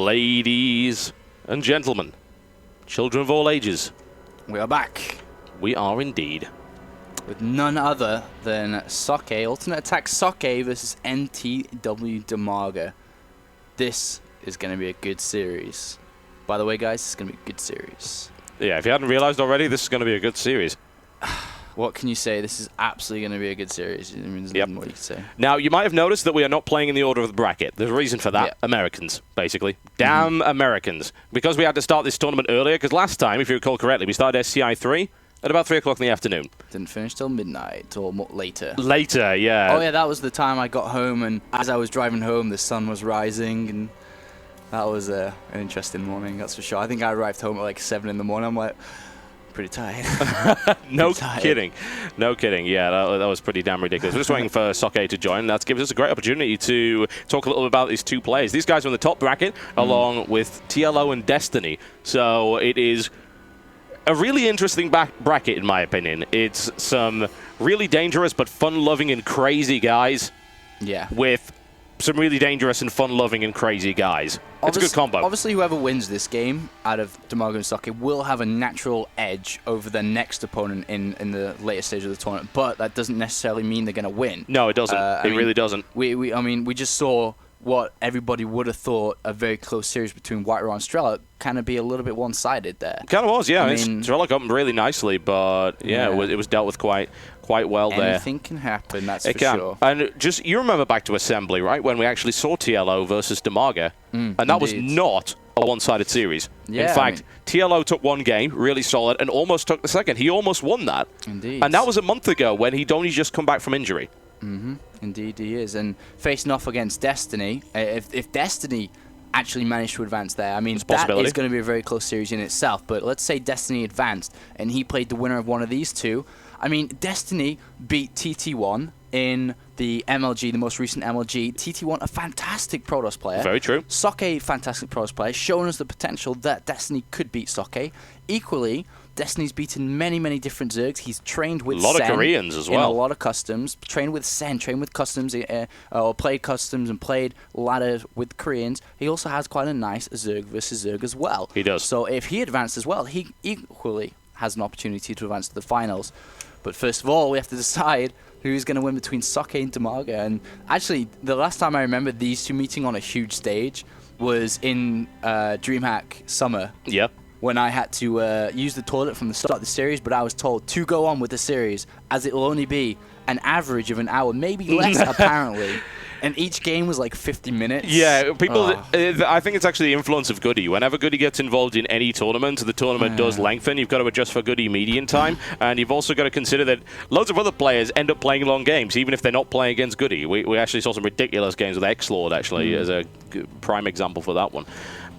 Ladies and gentlemen, children of all ages, We are back we are indeed. with none other than Soke, Alternate Attack Soke versus NTW Demaga. This is going to be a good series. By the way, guys, it's going to be a good series. Yeah, if you hadn't realized already, this is going to be a good series. What can you say? This is absolutely going to be a good series. I mean, there's nothing more you can say. Now, you might have noticed that we are not playing in the order of the bracket. There's a reason for that. Yeah. Americans, basically. Damn Americans. Because we had to start this tournament earlier, because last time, if you recall correctly, we started SCI 3 at about 3 o'clock in the afternoon. Didn't finish till midnight or more later. Later, yeah. Oh, yeah, that was the time I got home, and as I was driving home, the sun was rising, and that was an interesting morning, that's for sure. I think I arrived home at like 7 in the morning. I'm like, pretty tired. No kidding. No kidding. Yeah, that was pretty damn ridiculous. We're just waiting for Soke to join. That gives us a great opportunity to talk a little about these two players. These guys are in the top bracket, along with TLO and Destiny. So it is a really interesting bracket, in my opinion. It's some really dangerous but fun-loving and crazy guys with some really dangerous and fun-loving and crazy guys. It's a good combo. Obviously, whoever wins this game out of Demaga and Soke will have a natural edge over their next opponent in the later stage of the tournament, but that doesn't necessarily mean they're going to win. No, it doesn't. It really doesn't. We just saw what everybody would have thought a very close series between White Raw and Strela kind of be a little bit one-sided there. Kind of was, yeah. I mean, Strela got him really nicely, but yeah, it was dealt with quite well there. Anything can happen, that's for sure. And just, you remember back to Assembly, right, when we actually saw TLO versus Demaga, and that was not a one-sided series. Yeah, in fact, TLO took one game, really solid, and almost took the second. He almost won that. Indeed. And that was a month ago when he'd only just come back from injury. Indeed he is. And facing off against Destiny, if Destiny actually managed to advance there, I mean, that is going to be a very close series in itself. But let's say Destiny advanced and he played the winner of one of these two. I mean, Destiny beat TT1 in the MLG, the most recent MLG. TT1, a fantastic Protoss player. Very true. Soke, fantastic Protoss player, showing us the potential that Destiny could beat Soke. Equally, Destiny's beaten many, many different Zergs. He's trained with a lot Sen of Koreans as well. In a lot of customs. Trained with Sen, trained with customs, or played customs and played ladder with Koreans. He also has quite a nice Zerg versus Zerg as well. He does. So if he advanced as well, he equally has an opportunity to advance to the finals. But first of all, we have to decide who's going to win between Soke and Demaga. And actually, the last time I remember these two meeting on a huge stage was in DreamHack Summer. Yep. When I had to use the toilet from the start of the series, but I was told to go on with the series, as it will only be an average of an hour, maybe less, apparently. And each game was like 50 minutes. Yeah, I think it's actually the influence of Goody. Whenever Goody gets involved in any tournament, the tournament does lengthen. You've got to adjust for Goody median time, and you've also got to consider that loads of other players end up playing long games, even if they're not playing against Goody. We actually saw some ridiculous games with X-Lord, actually, as a prime example for that one.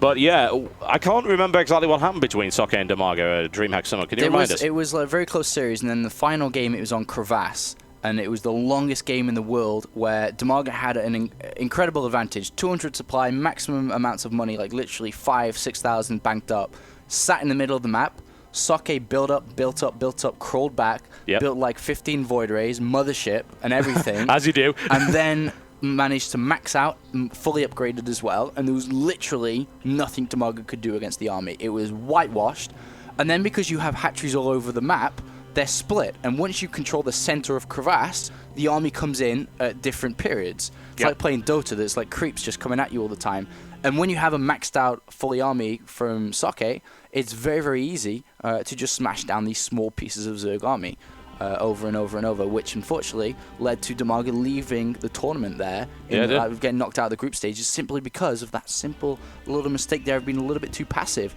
But yeah, I can't remember exactly what happened between Soke and Demaga at DreamHack Summer. Can you remind us? It was a very close series, and then the final game, it was on Crevasse. And it was the longest game in the world where Demaga had an incredible advantage. 200 supply, maximum amounts of money, like literally 5,000-6,000 banked up. Sat in the middle of the map. Soke built up, crawled back, built like 15 Void Rays, Mothership, and everything. As you do. And then managed to max out, fully upgraded as well. And there was literally nothing Demaga could do against the army. It was whitewashed. And then because you have hatcheries all over the map, they're split, and once you control the center of Crevasse, the army comes in at different periods. It's like playing Dota, there's like creeps just coming at you all the time. And when you have a maxed out fully army from Soke, it's very, very easy to just smash down these small pieces of Zerg army over and over and over, which unfortunately led to Demaga leaving the tournament there, getting knocked out of the group stages simply because of that simple little mistake there of being a little bit too passive.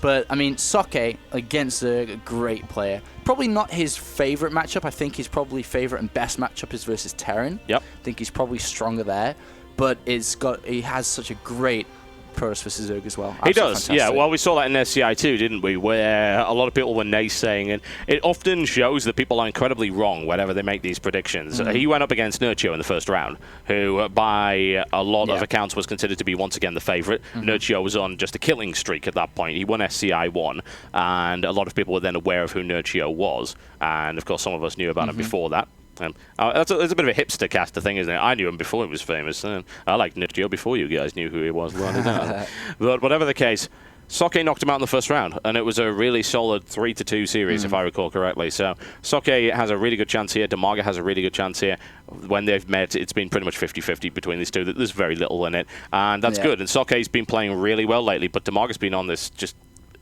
But, I mean, Soke against Zerg, a great player. Probably not his favorite matchup. I think his probably favorite and best matchup is versus Terran. Yep. I think he's probably stronger there. But he has such a great Protoss versus Zerg as well. He does, fantastic. Yeah. Well, we saw that in SCI too, didn't we? Where a lot of people were naysaying, and it often shows that people are incredibly wrong whenever they make these predictions. He went up against Nurtio in the first round, who by a lot of accounts was considered to be once again the favorite. Nurtio was on just a killing streak at that point. He won SCI 1, and a lot of people were then aware of who Nurtio was, and of course some of us knew about him before that. It's a bit of a hipster caster thing, isn't it? I knew him before he was famous. And I liked Nitio before you guys knew who he was. But whatever the case, Soke knocked him out in the first round, and it was a really solid 3-2 series, if I recall correctly. So Soke has a really good chance here. Demaga has a really good chance here. When they've met, it's been pretty much 50-50 between these two. There's very little in it, and that's good. And Soke's been playing really well lately, but Demaga's been on this just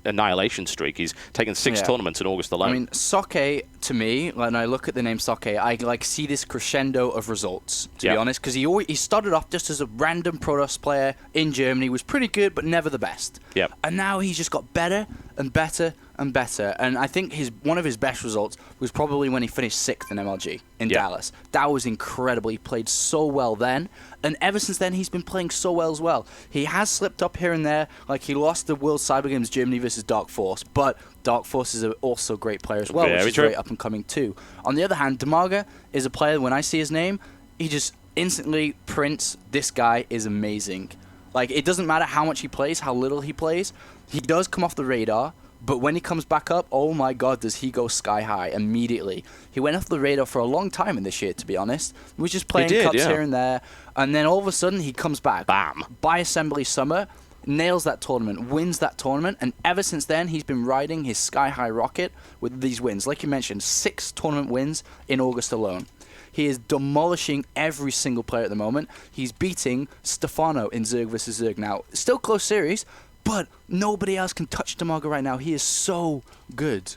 annihilation streak. He's taken 6 tournaments in August alone. I mean, Soke, to me, when I look at the name Soke, I see this crescendo of results, to be honest, because he started off just as a random Protoss player in Germany, was pretty good, but never the best. And now he's just got better and better and better. And I think one of his best results was probably when he finished 6th in MLG in Dallas. That was incredible. He played so well then. And ever since then, he's been playing so well as well. He has slipped up here and there. Like, he lost the World Cyber Games Germany versus Dark Force. But Dark Force is also a great player as well, which is very up and coming too. On the other hand, Demaga is a player, when I see his name, he just instantly prints, this guy is amazing. Like, it doesn't matter how much he plays, how little he plays. He does come off the radar. But when he comes back up, oh my god, does he go sky high immediately. He went off the radar for a long time in this year, to be honest. He was just playing cups here and there. And then all of a sudden, he comes back. Bam! By Assembly Summer, nails that tournament, wins that tournament. And ever since then, he's been riding his sky high rocket with these wins. Like you mentioned, 6 tournament wins in August alone. He is demolishing every single player at the moment. He's beating Stefano in Zerg versus Zerg now. Still close series, but nobody else can touch Demaga right now. He is so good.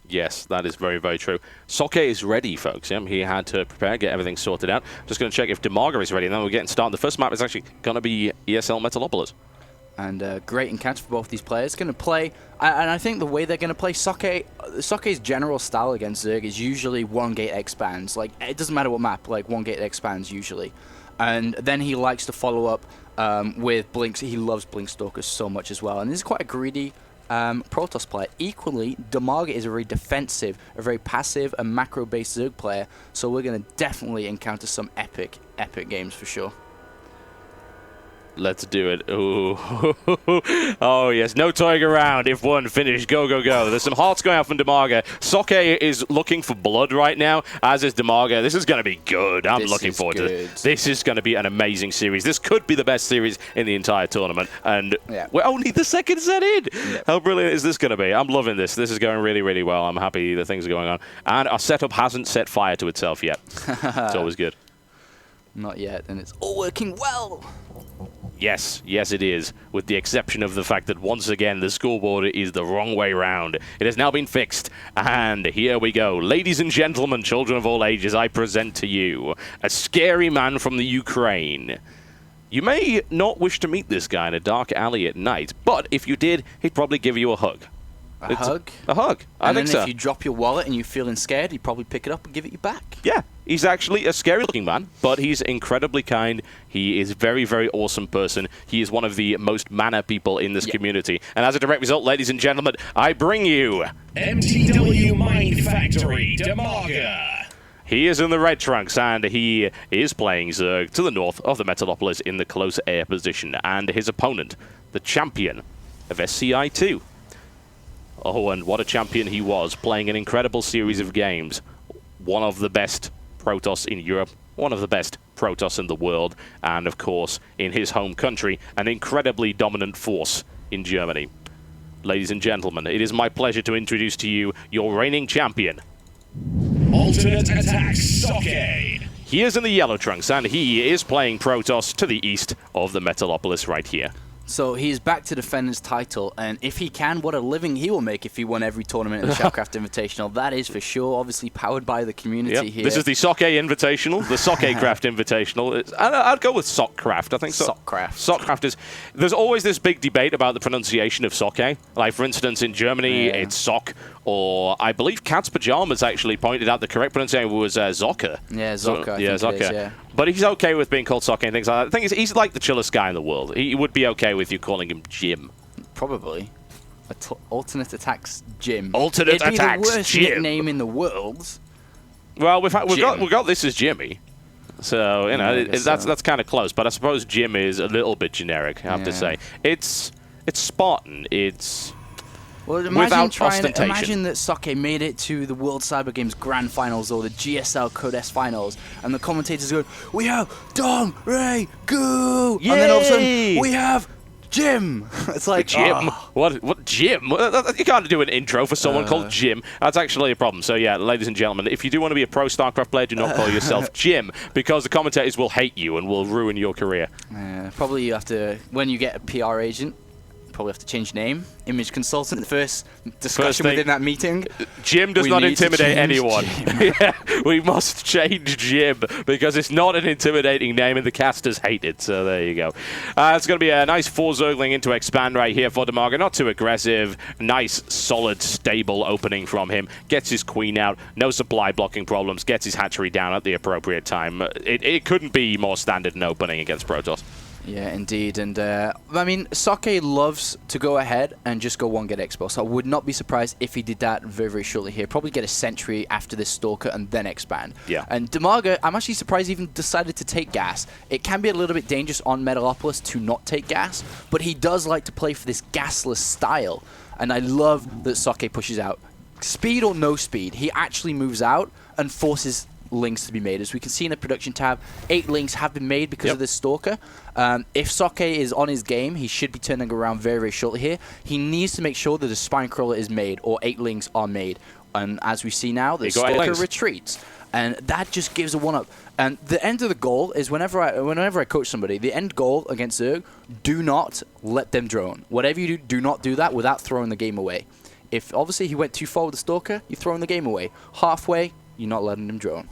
Yes, that is very, very true. Soke is ready, folks. He had to prepare, get everything sorted out. Just going to check if Demaga is ready, and then we're getting started. The first map is actually going to be ESL Metalopolis. And great encounter for both these players. Going to play, and I think the way they're going to play Soke's general style against Zerg is usually 1 gate expands. Like, it doesn't matter what map, like 1 gate expands usually. And then he likes to follow up with Blinks. He loves Blinkstalkers so much as well. And this is quite a greedy Protoss player. Equally, Demaga is a very defensive, a very passive and macro-based Zerg player. So we're going to definitely encounter some epic games for sure. Let's do it. Ooh. Oh, yes. No toying around. If one, finish. Go, go, go. There's some hearts going out from Demaga. Soke is looking for blood right now, as is Demaga. This is going to be good. I'm looking forward to it. This is going to be an amazing series. This could be the best series in the entire tournament. And we're only the second set in. How brilliant is this going to be? I'm loving this. This is going really, really well. I'm happy that things are going on. And our setup hasn't set fire to itself yet. It's always good. Not yet. And it's all working well. Yes, yes it is, with the exception of the fact that once again the scoreboard is the wrong way round. It has now been fixed, and here we go. Ladies and gentlemen, children of all ages, I present to you a scary man from the Ukraine. You may not wish to meet this guy in a dark alley at night, but if you did, he'd probably give you a hug. A hug? A hug. I think so. And then if you drop your wallet and you're feeling scared, he'd probably pick it up and give it you back. Yeah. He's actually a scary-looking man, but he's incredibly kind. He is a very, very awesome person. He is one of the most manner people in this community. And as a direct result, ladies and gentlemen, I bring you... MTW Mind Factory, Demaga. He is in the red trunks, and he is playing Zerg to the north of the Metalopolis in the close air position. And his opponent, the champion of SCI 2. Oh, and what a champion he was, playing an incredible series of games. One of the best Protoss in Europe, one of the best Protoss in the world, and of course, in his home country, an incredibly dominant force in Germany. Ladies and gentlemen, it is my pleasure to introduce to you your reigning champion. Alternate Attack Soke. He is in the yellow trunks, and he is playing Protoss to the east of the Metalopolis right here. So he's back to defend his title, and if he can, what a living he will make if he won every tournament in the SHOUTcraft Invitational. That is for sure, obviously powered by the community here. This is the Soke Invitational, the SHOUTcraft Invitational. I'd go with SHOUTcraft. I think SHOUTcraft. SHOUTcraft is... There's always this big debate about the pronunciation of Soke. Like, for instance, in Germany, it's Sock, or I believe Cat's Pajamas actually pointed out the correct pronunciation was Zocker. Yeah, Zocker. So, Zocker. But he's okay with being called Soke and things like that. The thing is, he's like the chillest guy in the world. He would be okay with you calling him Jim. Probably. Alternate Attacks Jim. Alternate Attacks Jim. It'd be the worst nickname in the world. Well, we've got this as Jimmy. So, you know, that's kind of close. But I suppose Jim is a little bit generic, I have to say. It's Spartan. It's Well, without ostentation. Imagine that Sake made it to the World Cyber Games Grand Finals or the GSL Codes Finals, and the commentators go, "We have Dong Ray Goo," and then all of a sudden we have Jim. It's like Jim. Oh. What Jim? You can't do an intro for someone called Jim. That's actually a problem. So yeah, ladies and gentlemen, if you do want to be a pro StarCraft player, do not call yourself Jim, because the commentators will hate you and will ruin your career. Probably you have to, when you get a PR agent, probably have to change name. Image consultant, the first discussion within that meeting. Jim does not intimidate anyone. Yeah, we must change Jim because it's not an intimidating name and the casters hate it. So there you go. It's going to be a nice 4 Zergling into expand right here for Demarga. Not too aggressive. Nice, solid, stable opening from him. Gets his queen out. No supply blocking problems. Gets his hatchery down at the appropriate time. It couldn't be more standard an opening against Protoss. Yeah, indeed. And I mean, Sake loves to go ahead and just go 1 get expo. So I would not be surprised if he did that very, very shortly here. Probably get a sentry after this Stalker and then expand. Yeah. And Demarga, I'm actually surprised he even decided to take gas. It can be a little bit dangerous on Metalopolis to not take gas, but he does like to play for this gasless style. And I love that Sake pushes out. Speed or no speed, he actually moves out and forces links to be made. As we can see in the production tab, 8 links have been made because of this Stalker. If Sake is on his game, he should be turning around very, very shortly here. He needs to make sure that a Spine Crawler is made or 8 links are made. And as we see now, the Stalker retreats. And that just gives a 1-up. And the end of the goal is whenever I coach somebody, the end goal against Zerg, do not let them drone. Whatever you do not do that without throwing the game away. If obviously he went too far with the Stalker, you're throwing the game away. Halfway, you're not letting him drone.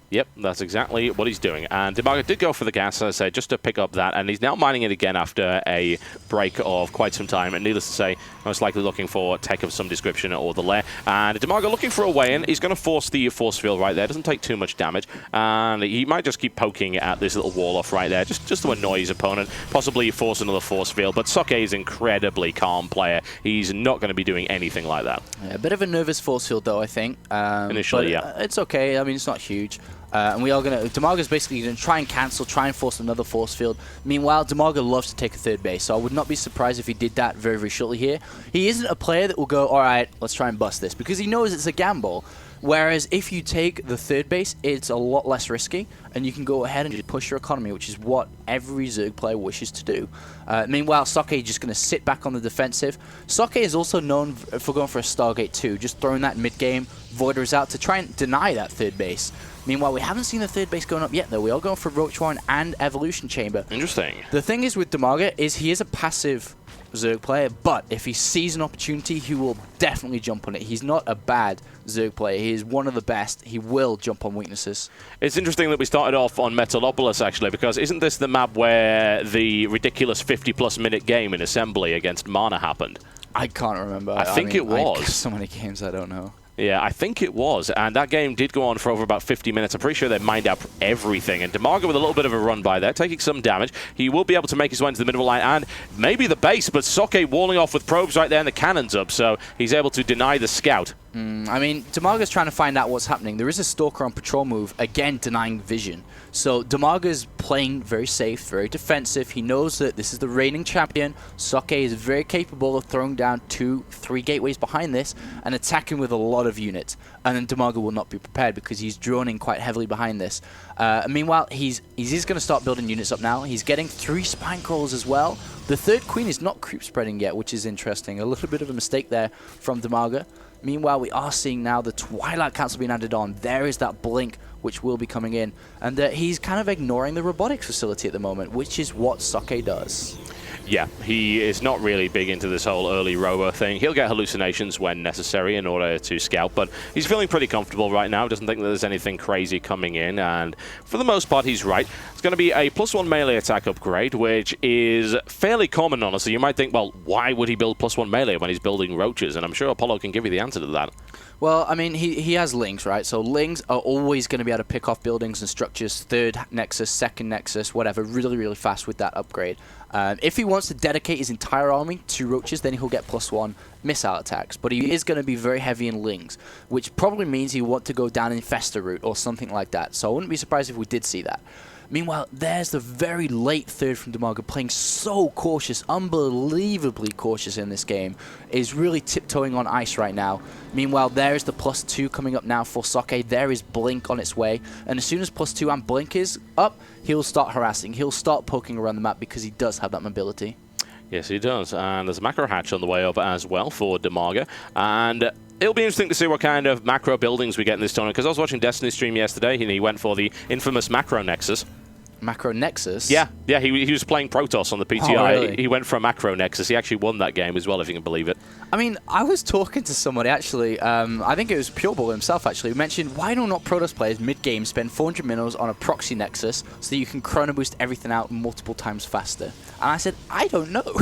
Yep, that's exactly what he's doing. And Demarga did go for the gas, as I said, just to pick up that. And he's now mining it again after a break of quite some time. And needless to say, most likely looking for tech of some description or the lair. And Demarga looking for a way in. He's going to force the force field right there. Doesn't take too much damage. And he might just keep poking at this little wall off right there, just to annoy his opponent. Possibly force another force field. But Sake is an incredibly calm player. He's not going to be doing anything like that. Yeah, a bit of a nervous force field, though, I think. Initially, yeah. It's okay. I mean, it's not huge. And we are going to... Demarga's basically going to try and cancel, try and force another force field. Meanwhile, Demarga loves to take a 3rd base, so I would not be surprised if he did that very, very shortly here. He isn't a player that will go, all right, let's try and bust this, because he knows it's a gamble. Whereas if you take the 3rd base, it's a lot less risky, and you can go ahead and just push your economy, which is what every Zerg player wishes to do. Meanwhile, Sake is just going to sit back on the defensive. Sake is also known for going for a Stargate too, just throwing that mid-game, Voiders out to try and deny that 3rd base. Meanwhile, we haven't seen the 3rd base going up yet, though. We are going for Roach Warren and Evolution Chamber. Interesting. The thing is with Demarga is he is a passive Zerg player, but if he sees an opportunity, he will definitely jump on it. He's not a bad Zerg player. He is one of the best. He will jump on weaknesses. It's interesting that we started off on Metalopolis, actually, because isn't this the map where the ridiculous 50-plus minute game in Assembly against Mana happened? I can't remember. I think it was. So many games, I don't know. Yeah, I think it was. And that game did go on for over about 50 minutes. I'm pretty sure they mined up everything. And Demarga with a little bit of a run by there, taking some damage. He will be able to make his way into the middle line and maybe the base, but Sake walling off with probes right there and the cannons up, so he's able to deny the scout. I mean, Demarga's trying to find out what's happening. There is a Stalker on patrol move, again denying vision. So Demarga's playing very safe, very defensive. He knows that this is the reigning champion. Sake is very capable of throwing down 2-3 gateways behind this and attacking with a lot of units. And then Demarga will not be prepared because he's droning quite heavily behind this. Meanwhile, he's going to start building units up now. He's getting 3 Spine Crawlers as well. The 3rd Queen is not creep spreading yet, which is interesting. A little bit of a mistake there from Demarga. Meanwhile, we are seeing now the Twilight Council being added on. There is that blink which will be coming in. And he's kind of ignoring the robotics facility at the moment, which is what Sake does. Yeah, he is not really big into this whole early robo thing. He'll get hallucinations when necessary in order to scout, but he's feeling pretty comfortable right now. Doesn't think that there's anything crazy coming in, and for the most part, he's right. It's going to be a +1 melee attack upgrade, which is fairly common, honestly. You might think, well, why would he build +1 melee when he's building roaches? And I'm sure Apollo can give you the answer to that. Well, I mean, he has Lings, right? So Lings are always going to be able to pick off buildings and structures, 3rd Nexus, 2nd Nexus, whatever, really, really fast with that upgrade. If he wants to dedicate his entire army to roaches, then he'll get +1 missile attacks. But he is going to be very heavy in Lings, which probably means he want to go down Infestor route or something like that. So I wouldn't be surprised if we did see that. Meanwhile, there's the very late third from Demaga, playing so cautious, unbelievably cautious in this game. Is really tiptoeing on ice right now. Meanwhile, there is the +2 coming up now for Soke. There is Blink on its way. And as soon as +2 and Blink is up, he'll start harassing. He'll start poking around the map because he does have that mobility. Yes, he does. And there's a macro hatch on the way up as well for Demaga. And it'll be interesting to see what kind of macro buildings we get in this tournament, because I was watching Destiny stream yesterday, and he went for the infamous macro Nexus. Macro Nexus? Yeah, he was playing Protoss on the PTI. Oh, really? He went for a macro Nexus. He actually won that game as well, if you can believe it. I mean, I was talking to somebody, actually, I think it was Pureball himself, actually, who mentioned, why do not Protoss players mid-game spend 400 minerals on a proxy Nexus so that you can chrono boost everything out multiple times faster? And I said, I don't know.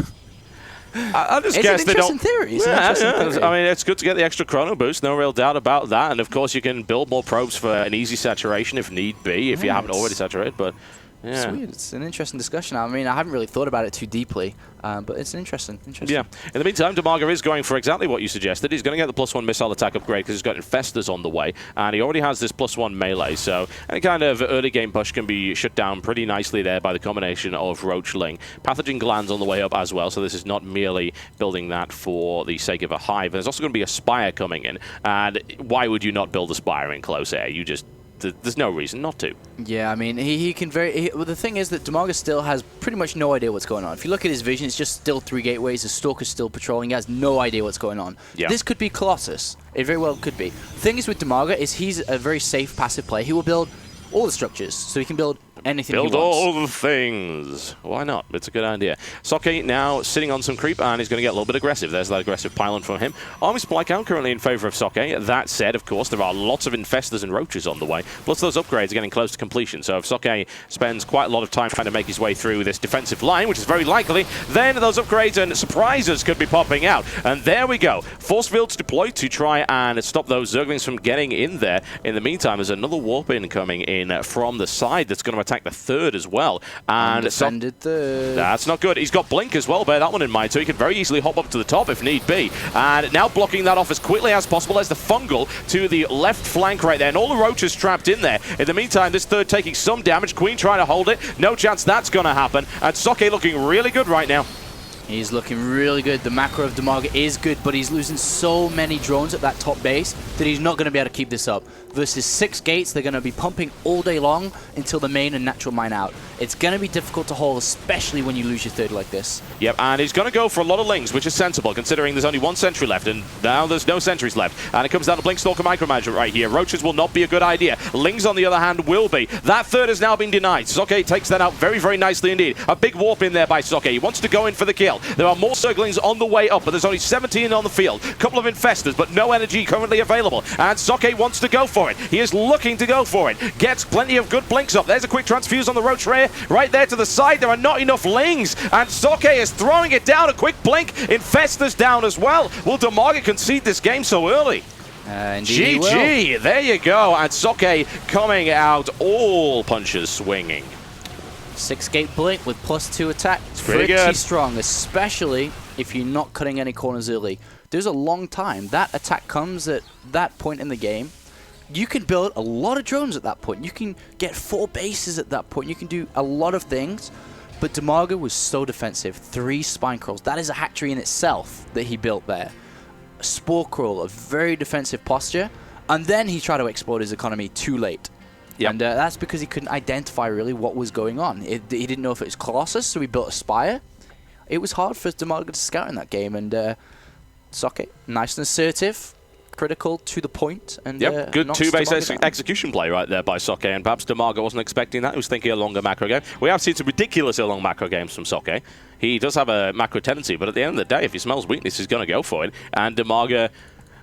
I just guess they don't. Theory. I mean, it's good to get the extra chrono boost, no real doubt about that. And of course, you can build more probes for an easy saturation if need be, if you haven't already saturated. But yeah, sweet. It's an interesting discussion. I mean, I haven't really thought about it too deeply, but it's interesting. Yeah. In the meantime, Demaga is going for exactly what you suggested. He's going to get the +1 missile attack upgrade because he's got Infestors on the way, and he already has this +1 melee. So any kind of early game push can be shut down pretty nicely there by the combination of Roachling. Pathogen Glands on the way up as well, so this is not merely building that for the sake of a hive. There's also going to be a Spire coming in, and why would you not build a Spire in close air? There's no reason not to. Yeah, I mean, he can well, the thing is that Demaga still has pretty much no idea what's going on. If you look at his vision, it's just still 3 gateways. The Stalker's still patrolling. He has no idea what's going on. Yeah. This could be Colossus. It very well could be. The thing is with Demaga is he's a very safe passive player. He will build all the structures, so he can build anything he wants. Build all the things. Why not? It's a good idea. Soke now sitting on some creep, and he's going to get a little bit aggressive. There's that aggressive pylon from him. Army supply count currently in favor of Soke. That said, of course, there are lots of Infestors and Roaches on the way, plus those upgrades are getting close to completion. So if Soke spends quite a lot of time trying to make his way through this defensive line, which is very likely, then those upgrades and surprises could be popping out. And there we go. Force fields deployed to try and stop those Zerglings from getting in there. In the meantime, there's another warp in coming in from the side that's going to attack the third as well. And defended third. That's not good. He's got Blink as well, bear that one in mind, so he can very easily hop up to the top if need be. And now blocking that off as quickly as possible as the Fungal to the left flank right there. And all the Roaches trapped in there. In the meantime, this third taking some damage. Queen trying to hold it. No chance that's going to happen. And Soke looking really good right now. He's looking really good. The macro of Demaga is good, but he's losing so many drones at that top base that he's not going to be able to keep this up. Versus 6 gates, they're going to be pumping all day long until the main and natural mine out. It's going to be difficult to hold, especially when you lose your third like this. Yep, and he's going to go for a lot of Lings, which is sensible, considering there's only 1 sentry left, and now there's no sentries left. And it comes down to Blink Stalker micromanagement right here. Roaches will not be a good idea. Lings, on the other hand, will be. That third has now been denied. Soke takes that out very, very nicely indeed. A big warp in there by Soke. He wants to go in for the kill. There are more Zerglings on the way up, but there's only 17 on the field. A couple of Infestors, but no energy currently available. And Soke wants to go for it. He is looking to go for it. Gets plenty of good Blinks up. There's a quick transfuse on the Roach Ray right there to the side. There are not enough Lings, and Soke is throwing it down. A quick blink. Infestors down as well. Will Demaga concede this game so early? GG, there you go. And Soke coming out all punches swinging. 6-gate blink with +2 attack. It's pretty strong, especially if you're not cutting any corners early. There's a long time. That attack comes at that point in the game. You can build a lot of drones at that point. You can get 4 bases at that point. You can do a lot of things. But Demaga was so defensive. 3 spine crawls. That is a hatchery in itself that he built there. A spore crawl, a very defensive posture. And then he tried to explode his economy too late. Yep. And that's because he couldn't identify really what was going on. He didn't know if it was Colossus, so he built a Spire. It was hard for Demaga to scout in that game. And Soke, nice and assertive. Critical, to the point, and yep, good 2-base execution play right there by Soke, and perhaps Demaga wasn't expecting that. He was thinking a longer macro game. We have seen some ridiculously long macro games from Soke. He does have a macro tendency, but at the end of the day, if he smells weakness, he's going to go for it. And Demaga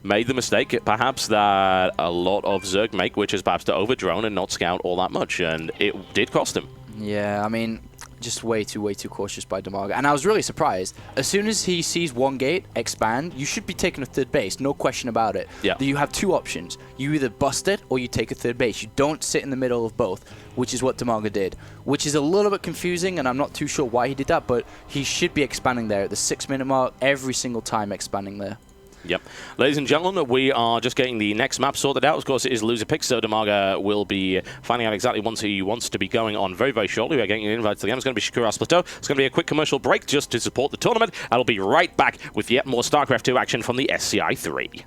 made the mistake, perhaps, that a lot of Zerg make, which is perhaps to overdrone and not scout all that much, and it did cost him. Yeah, I mean, just way too cautious by Demaga. And I was really surprised. As soon as he sees 1 gate expand, you should be taking a 3rd base, no question about it. Yeah. You have 2 options. You either bust it or you take a 3rd base. You don't sit in the middle of both, which is what Demaga did. Which is a little bit confusing, and I'm not too sure why he did that, but he should be expanding there at the 6-minute mark, every single time expanding there. Yep. Ladies and gentlemen, we are just getting the next map sorted out. Of course, it is loser pick, so Demaga will be finding out exactly what he wants to be going on very, very shortly. We're getting an invite to the game. It's going to be SHOUTcraft Plateau. It's going to be a quick commercial break just to support the tournament. I'll be right back with yet more StarCraft 2 action from the SCI 3.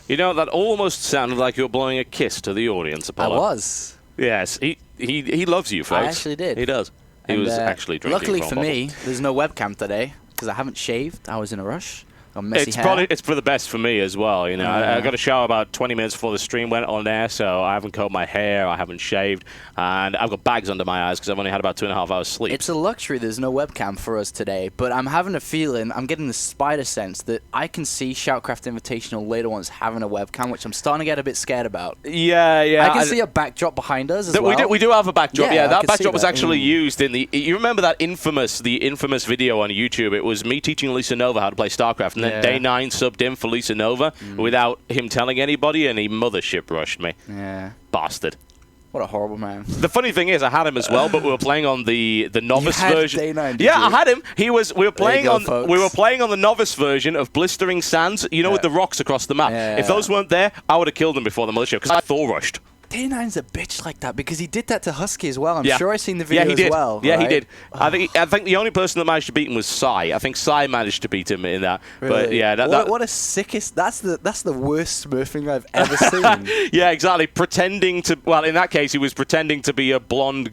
You know, that almost sounded like you were blowing a kiss to the audience, Apollo. I was. Yes, he loves you, folks. I actually did. He does. He was actually drinking. Luckily from for me, there's no webcam today because I haven't shaved. I was in a rush. Got messy It's hair. probably for the best for me as well. You know, I got a shower about 20 minutes before the stream went on there, so I haven't combed my hair, I haven't shaved, and I've got bags under my eyes because I've only had about 2.5 hours sleep. It's a luxury there's no webcam for us today, but I'm having a feeling, I'm getting the spider sense that I can see SHOUTcraft Invitational later once having a webcam, which I'm starting to get a bit scared about. Yeah. I can see a backdrop behind us as well. We do have a backdrop. Yeah, Yeah, I that can see backdrop was that. actually used in the. You remember that infamous video on YouTube? It was me teaching Lisa Nova how to play StarCraft, and then Day 9 subbed in for Lisa Nova without him telling anybody, and he mothership rushed me. Yeah. Bastard. What a horrible man. The funny thing is, I had him as well, but we were playing on the novice had version. Day 9, did yeah, you? I had him. We were playing on folks. the novice version of Blistering Sands. You know, with the rocks across the map. Yeah. If those weren't there, I would have killed them before the mothership because I Thor rushed. Day 9's a bitch like that because he did that to Husky as well. I'm Yeah. sure I've seen the video he as did. well. Yeah, he right? did. I think the only person that managed to beat him was Sai. I think Sai managed to beat him in that. But Really? yeah, what a sickest. That's the worst smurfing I've ever seen. yeah, exactly. Pretending to. Well, in that case, he was pretending to be a blonde.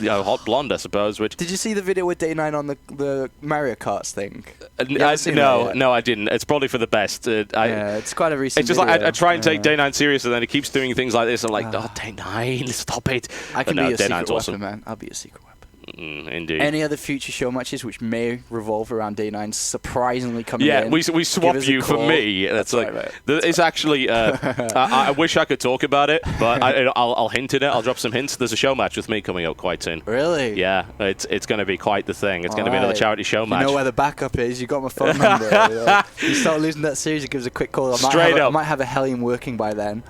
Hot blonde, I suppose. Which Did you see the video with Day 9 on the Mario Karts thing? You haven't seen that yet? No, I didn't. It's probably for the best. Yeah, it's quite a recent It's just video. like I try and take Day 9 serious, and then he keeps doing things like this. I'm like, oh, Day 9, stop it. I can But no, be a Day secret 9's weapon, awesome. man. I'll be a secret weapon. Indeed. Any other future show matches which may revolve around Day 9 surprisingly coming in? Yeah, we swap give us a you for call. me. That's like right, it's actually. I wish I could talk about it, but I'll hint at it. I'll drop some hints. There's a show match with me coming up quite soon. Really? Yeah, it's going to be quite the thing. It's going to be another Alright. charity show match. You know where the backup is. You got my phone number. You start losing that series, you give us a quick call. I might have a Hellion working by then,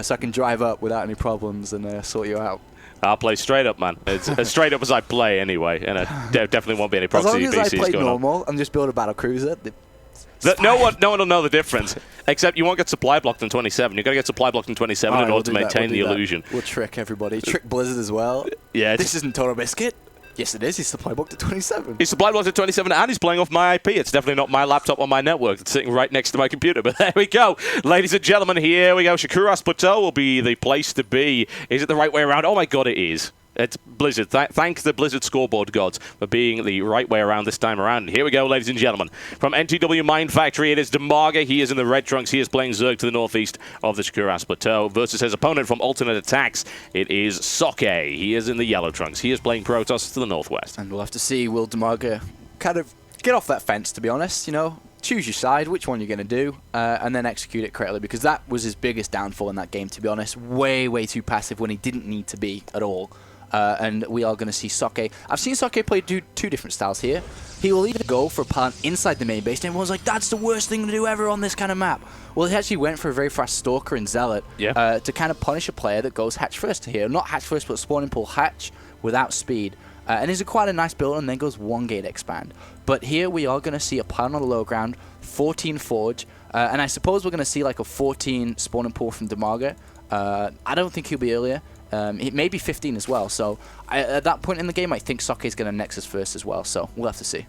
so I can drive up without any problems and sort you out. I'll play straight up, man. It's as straight up as I play anyway, and there definitely won't be any As proxy long as I BCs play going normal and just build a battle cruiser. No one will know the difference, except you won't get supply blocked in 27. You've got to get supply blocked in 27 in order to maintain the illusion. We'll trick everybody. Trick Blizzard as well. Yeah, This isn't Totalbiscuit. Yes, it is. He's supply blocked at 27. He's supply blocked at 27, and he's playing off my IP. It's definitely not my laptop on my network. It's sitting right next to my computer. But there we go. Ladies and gentlemen, here we go. SHOUTcraft Plateau will be the place to be. Is it the right way around? Oh, my God, it is. It's Blizzard. Thank the Blizzard scoreboard gods for being the right way around this time around. And here we go, ladies and gentlemen. From NTW Mind Factory, it is Demaga. He is in the red trunks. He is playing Zerg to the northeast of the SHOUTcraft Plateau versus his opponent from Alternate Attacks. It is Soke. He is in the yellow trunks. He is playing Protoss to the northwest. And we'll have to see, will Demaga kind of get off that fence, to be honest, you know? Choose your side, which one you're going to do, and then execute it correctly, because that was his biggest downfall in that game, to be honest. Way, way too passive when he didn't need to be at all. And we are going to see Soke. I've seen Soke play two different styles here. He will either go for a plant inside the main base, and everyone's like, that's the worst thing to do ever on this kind of map. Well, he actually went for a very fast Stalker and Zealot to kind of punish a player that goes hatch first here. Not hatch first, but spawning pool hatch without speed. And it's quite a nice build, and then goes 1 gate expand. But here we are going to see a plant on the low ground, 14 Forge, and I suppose we're going to see like a 14 spawning pool from Demaga. I don't think he'll be earlier. It may be 15 as well. So at that point in the game, I think Soke's going to Nexus first as well. So we'll have to see.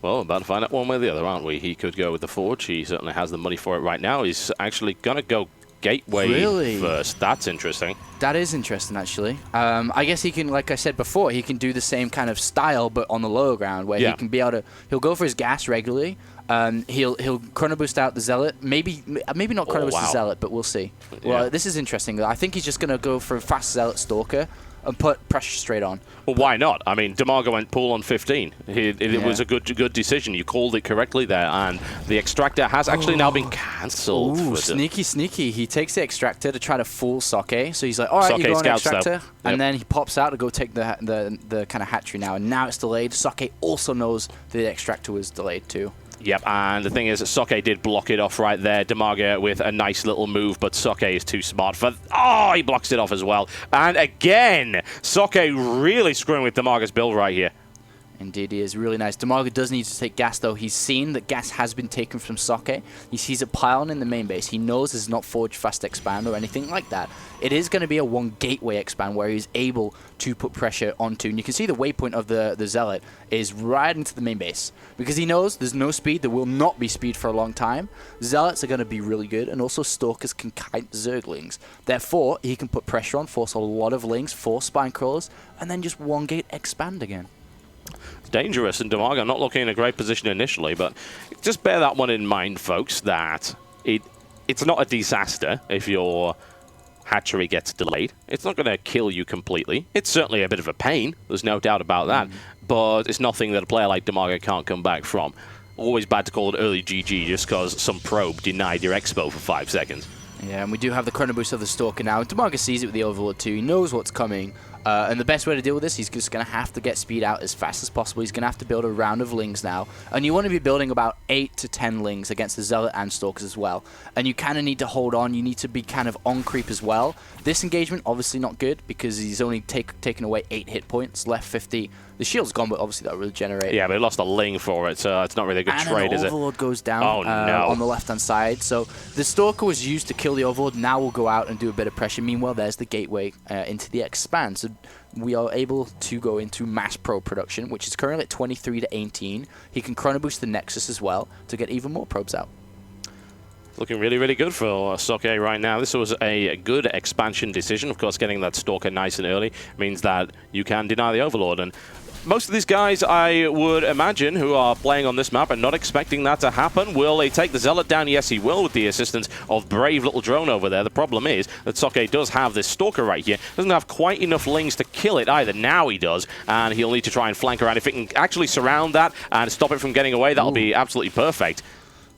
Well, about to find out one way or the other, aren't we? He could go with the Forge. He certainly has the money for it right now. He's actually going to go Gateway first. That's interesting. That is interesting, actually. I guess he can, like I said before, he can do the same kind of style, but on the lower ground, where he can be able to. He'll go for his gas regularly. He'll chrono boost out the Zealot. Maybe not chrono boost the Zealot, but we'll see. Well, this is interesting. I think he's just going to go for a fast Zealot Stalker and put pressure straight on. Well, why not? I mean, Demago went pool on 15. It was a good decision. You called it correctly there, and the Extractor has actually now been cancelled. Ooh, sneaky. He takes the Extractor to try to fool Soke. So he's like, all right, you go on Extractor. And then he pops out to go take the kind of hatchery now. And now it's delayed. Soke also knows the Extractor was delayed too. Yep, and the thing is, Soke did block it off right there. Demago with a nice little move, but Soke is too smart for... Oh, he blocks it off as well. And again, Soke really screwing with Demago's build right here. Indeed, he is really nice. Demago does need to take gas, though. He's seen that gas has been taken from Soke. He sees it piling in the main base. He knows it's not Forge Fast Expand or anything like that. It is going to be a one Gateway Expand where he's able to put pressure onto. And you can see the waypoint of the Zealot is right into the main base. Because he knows there's no speed. There will not be speed for a long time. Zealots are going to be really good. And also Stalkers can kite Zerglings. Therefore, he can put pressure on, force a lot of Lings, force Spinecrawlers, and then just one gate expand again. Dangerous, and Demago not looking in a great position initially, but just bear that one in mind, folks, that it's not a disaster if your hatchery gets delayed. It's not going to kill you completely. It's certainly a bit of a pain, there's no doubt about that, but it's nothing that a player like Demago can't come back from. Always bad to call it early GG just because some probe denied your expo for 5 seconds. Yeah, and we do have the chrono boost of the Stalker now. Demago sees it with the Overlord too. He knows what's coming. And the best way to deal with this, he's just going to have to get speed out as fast as possible. He's going to have to build a round of Lings now. And you want to be building about 8 to 10 Lings against the Zealot and Stalkers as well. And you kind of need to hold on. You need to be kind of on creep as well. This engagement, obviously not good, because he's only taken away 8 hit points, left 50. The shield's gone, but obviously that'll regenerate. Yeah, but he lost a Ling for it, so it's not really a good trade, is it? And Overlord goes down on the left-hand side. So the Stalker was used to kill the Overlord. Now we'll go out and do a bit of pressure. Meanwhile, there's the gateway into the Expand. So we are able to go into mass probe production, which is currently at 23 to 18. He can chrono boost the Nexus as well to get even more probes out. Looking really, really good for Soke right now. This was a good expansion decision. Of course, getting that Stalker nice and early means that you can deny the Overlord. And most of these guys, I would imagine, who are playing on this map and not expecting that to happen, will he take the Zealot down? Yes, he will, with the assistance of brave little drone over there. The problem is that Soke does have this Stalker right here. Doesn't have quite enough Lings to kill it either. Now he does, and he'll need to try and flank around. If it can actually surround that and stop it from getting away, that'll be absolutely perfect.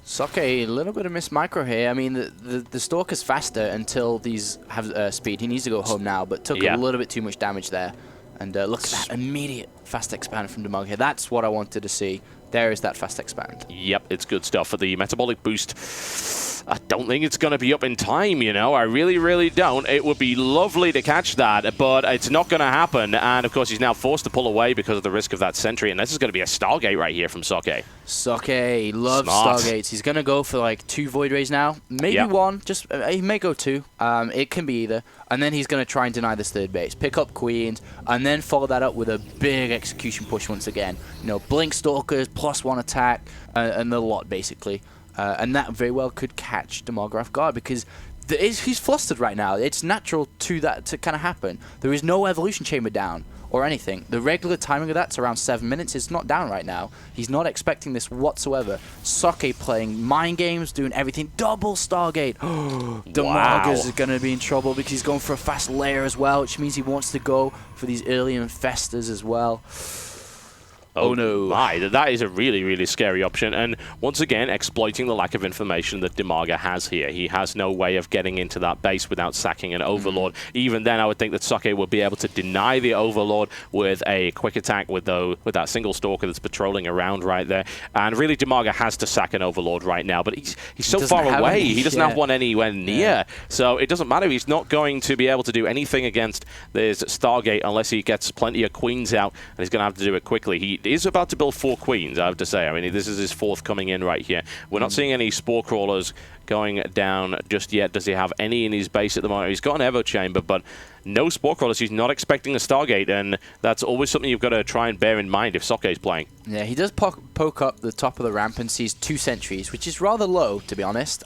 Soke, a little bit of missed micro here. I mean, the Stalker's faster until these have speed. He needs to go home now, but took a little bit too much damage there. And look at that immediate fast expand from Demago here. That's what I wanted to see. There is that fast expand. Yep, it's good stuff for the metabolic boost. I don't think it's going to be up in time, you know. I really, really don't. It would be lovely to catch that, but it's not going to happen. And, of course, he's now forced to pull away because of the risk of that sentry. And this is going to be a Stargate right here from Soke. Soke loves Stargates. He's going to go for, like, 2 Void Rays now. Maybe 1. Just he may go 2. It can be either. And then he's going to try and deny this third base. Pick up Queens, and then follow that up with a big execution push once again. You know, Blink Stalkers, +1 attack, and the lot, basically. And that very well could catch Demago off guard because he's flustered right now. It's natural to that to kind of happen. There is no evolution chamber down or anything. The regular timing of that's around 7 minutes. It's not down right now. He's not expecting this whatsoever. Soke playing mind games, doing everything. Double Stargate. Demago's going to be in trouble because he's going for a fast layer as well, which means he wants to go for these early infestors as well. Oh no. My, that is a really, really scary option. And once again, exploiting the lack of information that Demago has here. He has no way of getting into that base without sacking an Overlord. Even then, I would think that Soke would be able to deny the Overlord with a quick attack with that single Stalker that's patrolling around right there. And really, Demago has to sack an Overlord right now. But he's so far away. He doesn't have one anywhere near. So it doesn't matter. He's not going to be able to do anything against this Stargate unless he gets plenty of Queens out. And he's going to have to do it quickly. is about to build 4 queens, I have to say. I mean, this is his 4th coming in right here. We're not seeing any spore crawlers going down just yet. Does he have any in his base at the moment? He's got an Evo Chamber, but no spore crawlers. He's not expecting a Stargate, and that's always something you've got to try and bear in mind if Soke's playing. Yeah, he does poke up the top of the ramp and sees 2 sentries, which is rather low, to be honest.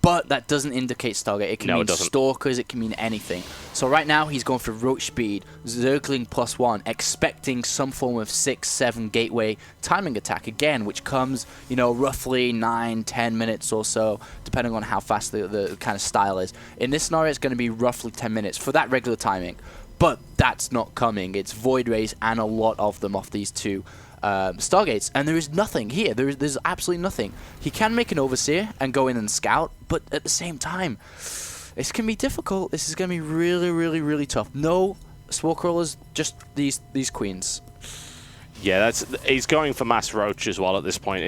But that doesn't indicate Stargate. It can mean Stalkers, it can mean anything. So right now, he's going for Roach Speed, Zergling +1, expecting some form of 6-7 gateway timing attack again, which comes, you know, roughly 9-10 minutes or so, depending on how fast the kind of style is. In this scenario, it's going to be roughly 10 minutes for that regular timing. But that's not coming. It's Void Rays and a lot of them off these 2 Stargates, and there is nothing here. There's absolutely nothing. He can make an Overseer and go in and scout, but at the same time, this can be difficult. This is going to be really, really, really tough. No spore crawlers, just these queens. Yeah, he's going for mass roach as well at this point.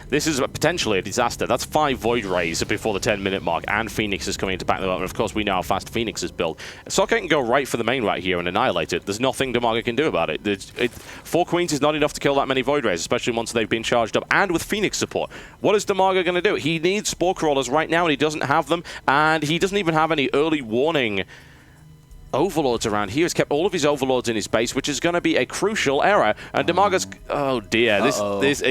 This is potentially a disaster. That's 5 Void Rays before the 10-minute mark, and Phoenix is coming to back them up. And of course, we know how fast Phoenix is built. Soke can go right for the main right here and annihilate it. There's nothing Demaga can do about it. 4 queens is not enough to kill that many Void Rays, especially once they've been charged up, and with Phoenix support. What is Demaga going to do? He needs Spore Crawlers right now, and he doesn't have them, and he doesn't even have any early warning Overlords around here. He's kept all of his Overlords in his base, which is going to be a crucial error. And Demaga's... Oh, dear.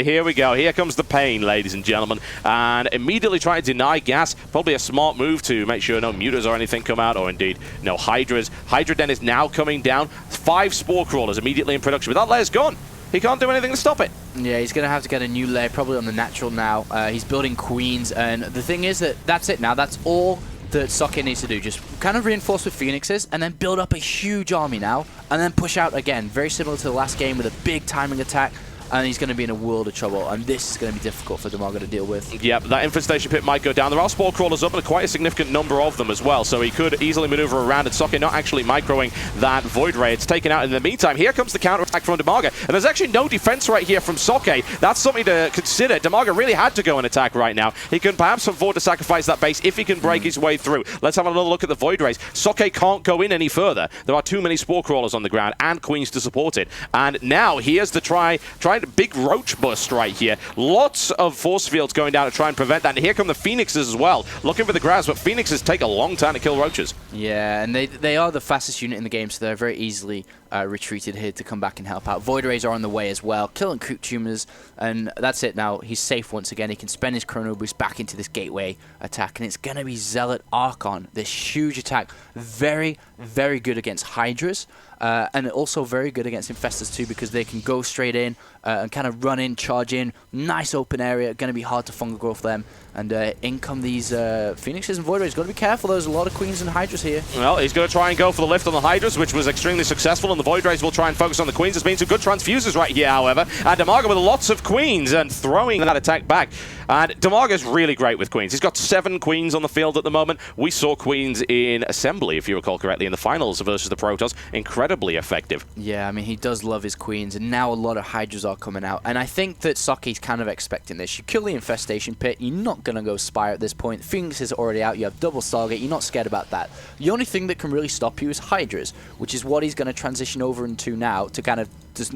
Here we go. Here comes the pain, ladies and gentlemen. And immediately trying to deny gas. Probably a smart move to make sure no Mutas or anything come out, or indeed no Hydras. Hydra Den is now coming down. 5 Spore Crawlers immediately in production. But that layer's gone. He can't do anything to stop it. Yeah, he's going to have to get a new layer, probably on the natural now. He's building queens, and the thing is that's it now. That's all that Soke needs to do. Just kind of reinforce with Phoenixes, and then build up a huge army now, and then push out again. Very similar to the last game with a big timing attack. And he's going to be in a world of trouble, and this is going to be difficult for Demaga to deal with. Yep, that infestation pit might go down. There are Spore Crawlers up, and quite a significant number of them as well, so he could easily maneuver around, and Soke not actually microing that Void Ray. It's taken out in the meantime. Here comes the counter-attack from Demaga, and there's actually no defense right here from Soke. That's something to consider. Demaga really had to go and attack right now. He can perhaps afford to sacrifice that base if he can break his way through. Let's have another look at the Void Rays. Soke can't go in any further. There are too many Spore Crawlers on the ground, and Queens to support it. And now here's the trying to big Roach bust right here. Lots of force fields going down to try and prevent that. And here come the Phoenixes as well, looking for the grabs, but Phoenixes take a long time to kill Roaches. Yeah, and they are the fastest unit in the game, so they're very easily retreated here to come back and help out. Void Rays are on the way as well, killing Creep Tumors, and that's it now. He's safe once again. He can spend his Chrono Boost back into this gateway attack, and it's going to be Zealot Archon. This huge attack. Very, very good against Hydras. And also very good against Infestors too, because they can go straight in and kind of run in, charge in. Nice open area, going to be hard to fungal growth them. And in come these Phoenixes and Void Rays. Got to be careful, there's a lot of Queens and Hydras here. Well, he's going to try and go for the lift on the Hydras, which was extremely successful, and the Void Rays will try and focus on the Queens. There's been some good transfuses right here, however. And Demaga with lots of Queens and throwing that attack back. And Demaga's really great with Queens. He's got 7 Queens on the field at the moment. We saw Queens in Assembly, if you recall correctly, in the finals versus the Protoss. Incredibly effective. Yeah, I mean, he does love his Queens, and now a lot of Hydras are coming out. And I think that Soke's kind of expecting this. You kill the Infestation Pit, you're not going to go Spire at this point. Phoenix is already out, you have double Stargate, you're not scared about that. The only thing that can really stop you is Hydras, which is what he's going to transition over into now to kind of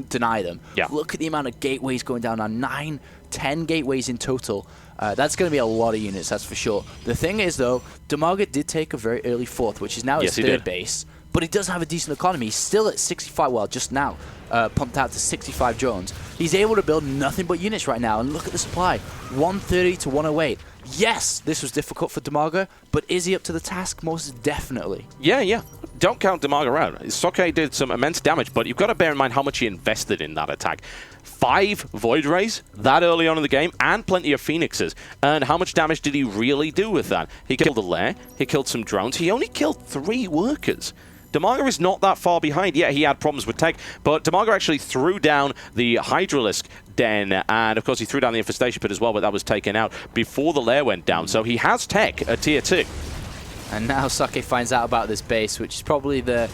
deny them. Yeah. Look at the amount of gateways going down now, 9, 10 gateways in total. That's going to be a lot of units, that's for sure. The thing is, though, Demaga did take a very early 4th, which is now his 3rd base. But he does have a decent economy. He's still at 65, well, just now, pumped out to 65 drones. He's able to build nothing but units right now, and look at the supply. 130 to 108. Yes, this was difficult for Demaga, but is he up to the task? Most definitely. Yeah. Don't count Demaga out. Soke did some immense damage, but you've got to bear in mind how much he invested in that attack. 5 Void Rays that early on in the game, and plenty of Phoenixes. And how much damage did he really do with that? He killed a lair, he killed some drones, he only killed 3 workers. Demaga is not that far behind. Yeah, he had problems with tech, but Demaga actually threw down the Hydralisk Den, and of course he threw down the Infestation Pit as well, but that was taken out before the lair went down. So he has tech at tier 2. And now Soke finds out about this base, which is probably the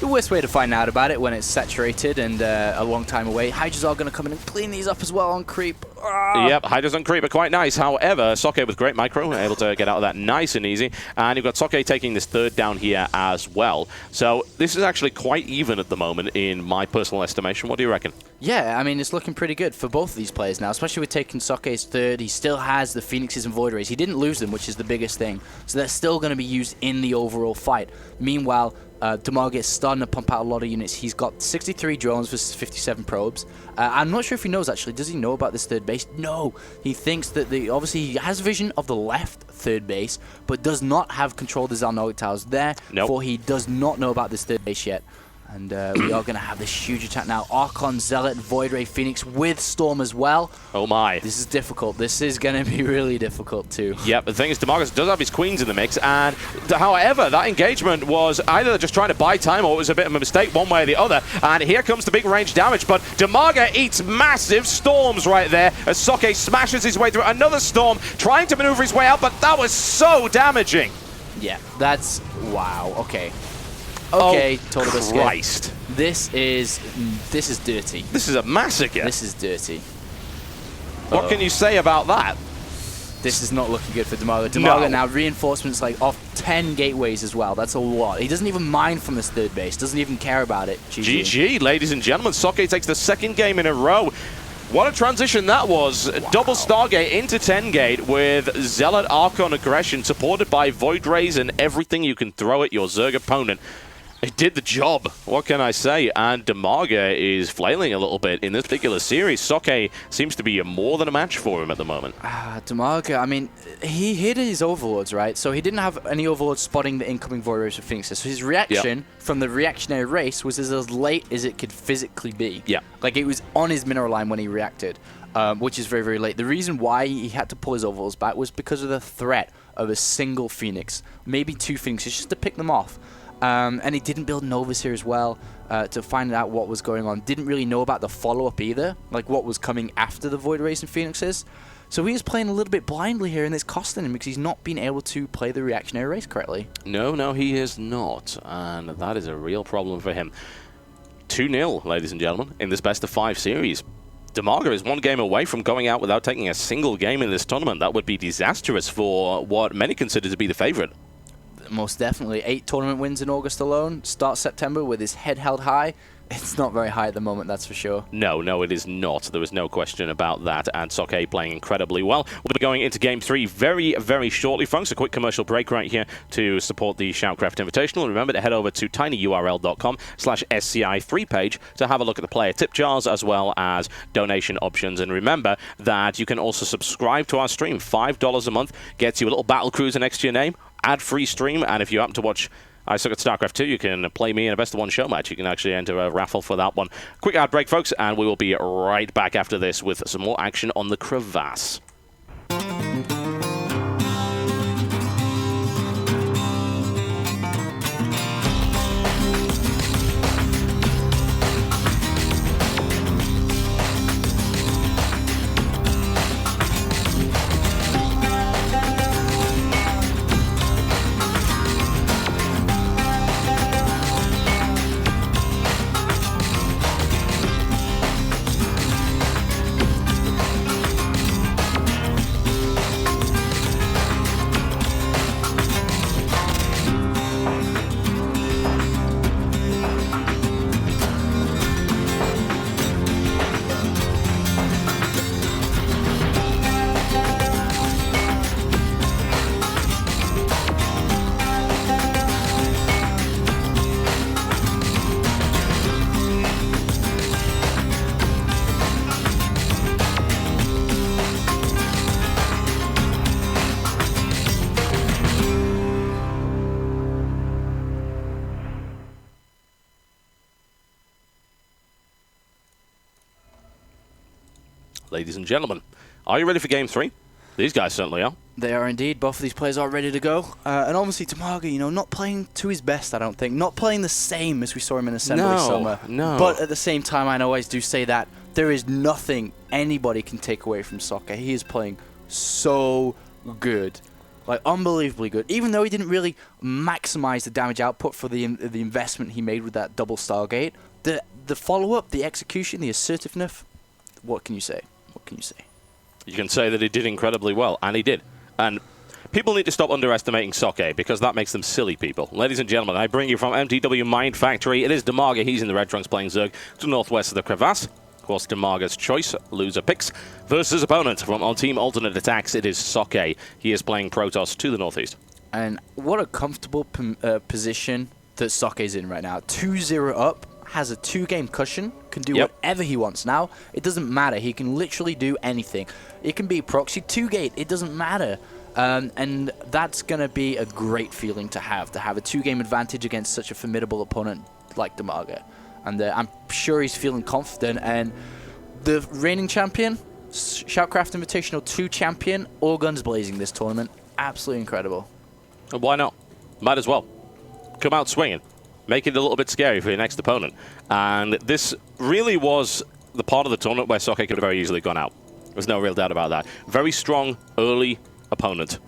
the worst way to find out about it when it's saturated and a long time away. Hydras are going to come in and clean these up as well on creep. Yep, Hydras on creep are quite nice. However, Soke with great micro, able to get out of that nice and easy. And you've got Soke taking this third down here as well. So this is actually quite even at the moment in my personal estimation. What do you reckon? Yeah, I mean, it's looking pretty good for both of these players now, especially with taking Soke's third. He still has the Phoenixes and Void Rays. He didn't lose them, which is the biggest thing. So they're still going to be used in the overall fight. Meanwhile, Damarga is starting to pump out a lot of units. He's got 63 drones versus 57 probes. I'm not sure if he knows, actually. Does he know about this third base? No. He thinks that obviously he has vision of the left third base, but does not have control of the Zalnoga towers there. Nope. For he does not know about this third base yet. And we are going to have this huge attack now. Archon, Zealot, Void Ray, Phoenix with Storm as well. Oh my. This is difficult. This is going to be really difficult too. Yep, the thing is, Damarga does have his queens in the mix, and however, that engagement was either just trying to buy time or it was a bit of a mistake one way or the other. And here comes the big range damage, but Damarga eats massive storms right there as Soke smashes his way through another storm, trying to maneuver his way out, but that was so damaging. Yeah, that's... wow, okay. Okay, Totalbiscuit. Christ. This is dirty. This is a massacre. This is dirty. What can you say about that? This is not looking good for Damarga. Damarga now reinforcements like off 10 gateways as well. That's a lot. He doesn't even mind from this third base. Doesn't even care about it. GG. GG, ladies and gentlemen. Soke takes the second game in a row. What a transition that was. Wow. Double Stargate into 10 gate with Zealot Archon aggression supported by Void Rays and everything you can throw at your Zerg opponent. It did the job. What can I say? And Damarga is flailing a little bit in this particular series. Soke seems to be more than a match for him at the moment. Damarga, I mean, he hit his overlords, right? So he didn't have any overlords spotting the incoming Void Rays with Phoenixes. So his reaction from the reactionary race was as late as it could physically be. Yeah. Like, it was on his mineral line when he reacted, which is very, very late. The reason why he had to pull his overlords back was because of the threat of a single Phoenix, maybe two Phoenixes, just to pick them off. And he didn't build Novus here as well to find out what was going on. Didn't really know about the follow-up either, like what was coming after the Void Rays and Phoenixes. So he is playing a little bit blindly here, and it's costing him because he's not been able to play the reactionary race correctly. No, he is not, and that is a real problem for him. 2-0, ladies and gentlemen, in this best-of-5 series. Damarga is one game away from going out without taking a single game in this tournament. That would be disastrous for what many consider to be the favorite. Most definitely. 8 tournament wins in August alone. Start September with his head held high. It's not very high at the moment, that's for sure. No, it is not. There is no question about that. And Soke playing incredibly well. We'll be going into Game 3 very, very shortly, folks. A quick commercial break right here to support the SHOUTcraft Invitational. Remember to head over to tinyurl.com/SCI3 page to have a look at the player tip jars as well as donation options. And remember that you can also subscribe to our stream. $5 a month gets you a little battle cruiser next to your name. Ad-free stream, and if you happen to watch I Suck at StarCraft 2, you can play me in a best-of-1 show match. You can actually enter a raffle for that one. Quick ad break, folks, and we will be right back after this with some more action on the crevasse. Ladies and gentlemen, are you ready for Game 3? These guys certainly are. They are indeed. Both of these players are ready to go. And obviously Damarga, you know, not playing to his best, I don't think. Not playing the same as we saw him in Assembly Summer. No. But at the same time, I always do say that there is nothing anybody can take away from Soke. He is playing so good. Like, unbelievably good. Even though he didn't really maximize the damage output for the investment he made with that double Stargate, the follow-up, the execution, the assertiveness, what can you say? What can you say? You can say that he did incredibly well, and he did. And people need to stop underestimating Soke, because that makes them silly people. Ladies and gentlemen, I bring you from MTW Mind Factory. It is Demaga. He's in the red trunks playing Zerg to the northwest of the crevasse. Of course, Demaga's choice, loser picks, versus opponent from on Team Alternate Attacks. It is Soke. He is playing Protoss to the northeast. And what a comfortable position that Soke's in right now. 2-0 up, has a 2-game cushion, can do whatever he wants now. It doesn't matter. He can literally do anything. It can be proxy 2-gate. It doesn't matter. And that's going to be a great feeling to have a 2-game advantage against such a formidable opponent like Demaga. And I'm sure he's feeling confident. And the reigning champion, SHOUTcraft Invitational 2 champion, all guns blazing this tournament. Absolutely incredible. And why not? Might as well. Come out swinging. Make it a little bit scary for your next opponent. And this really was the part of the tournament where Soke could have very easily gone out. There's no real doubt about that. Very strong early opponent.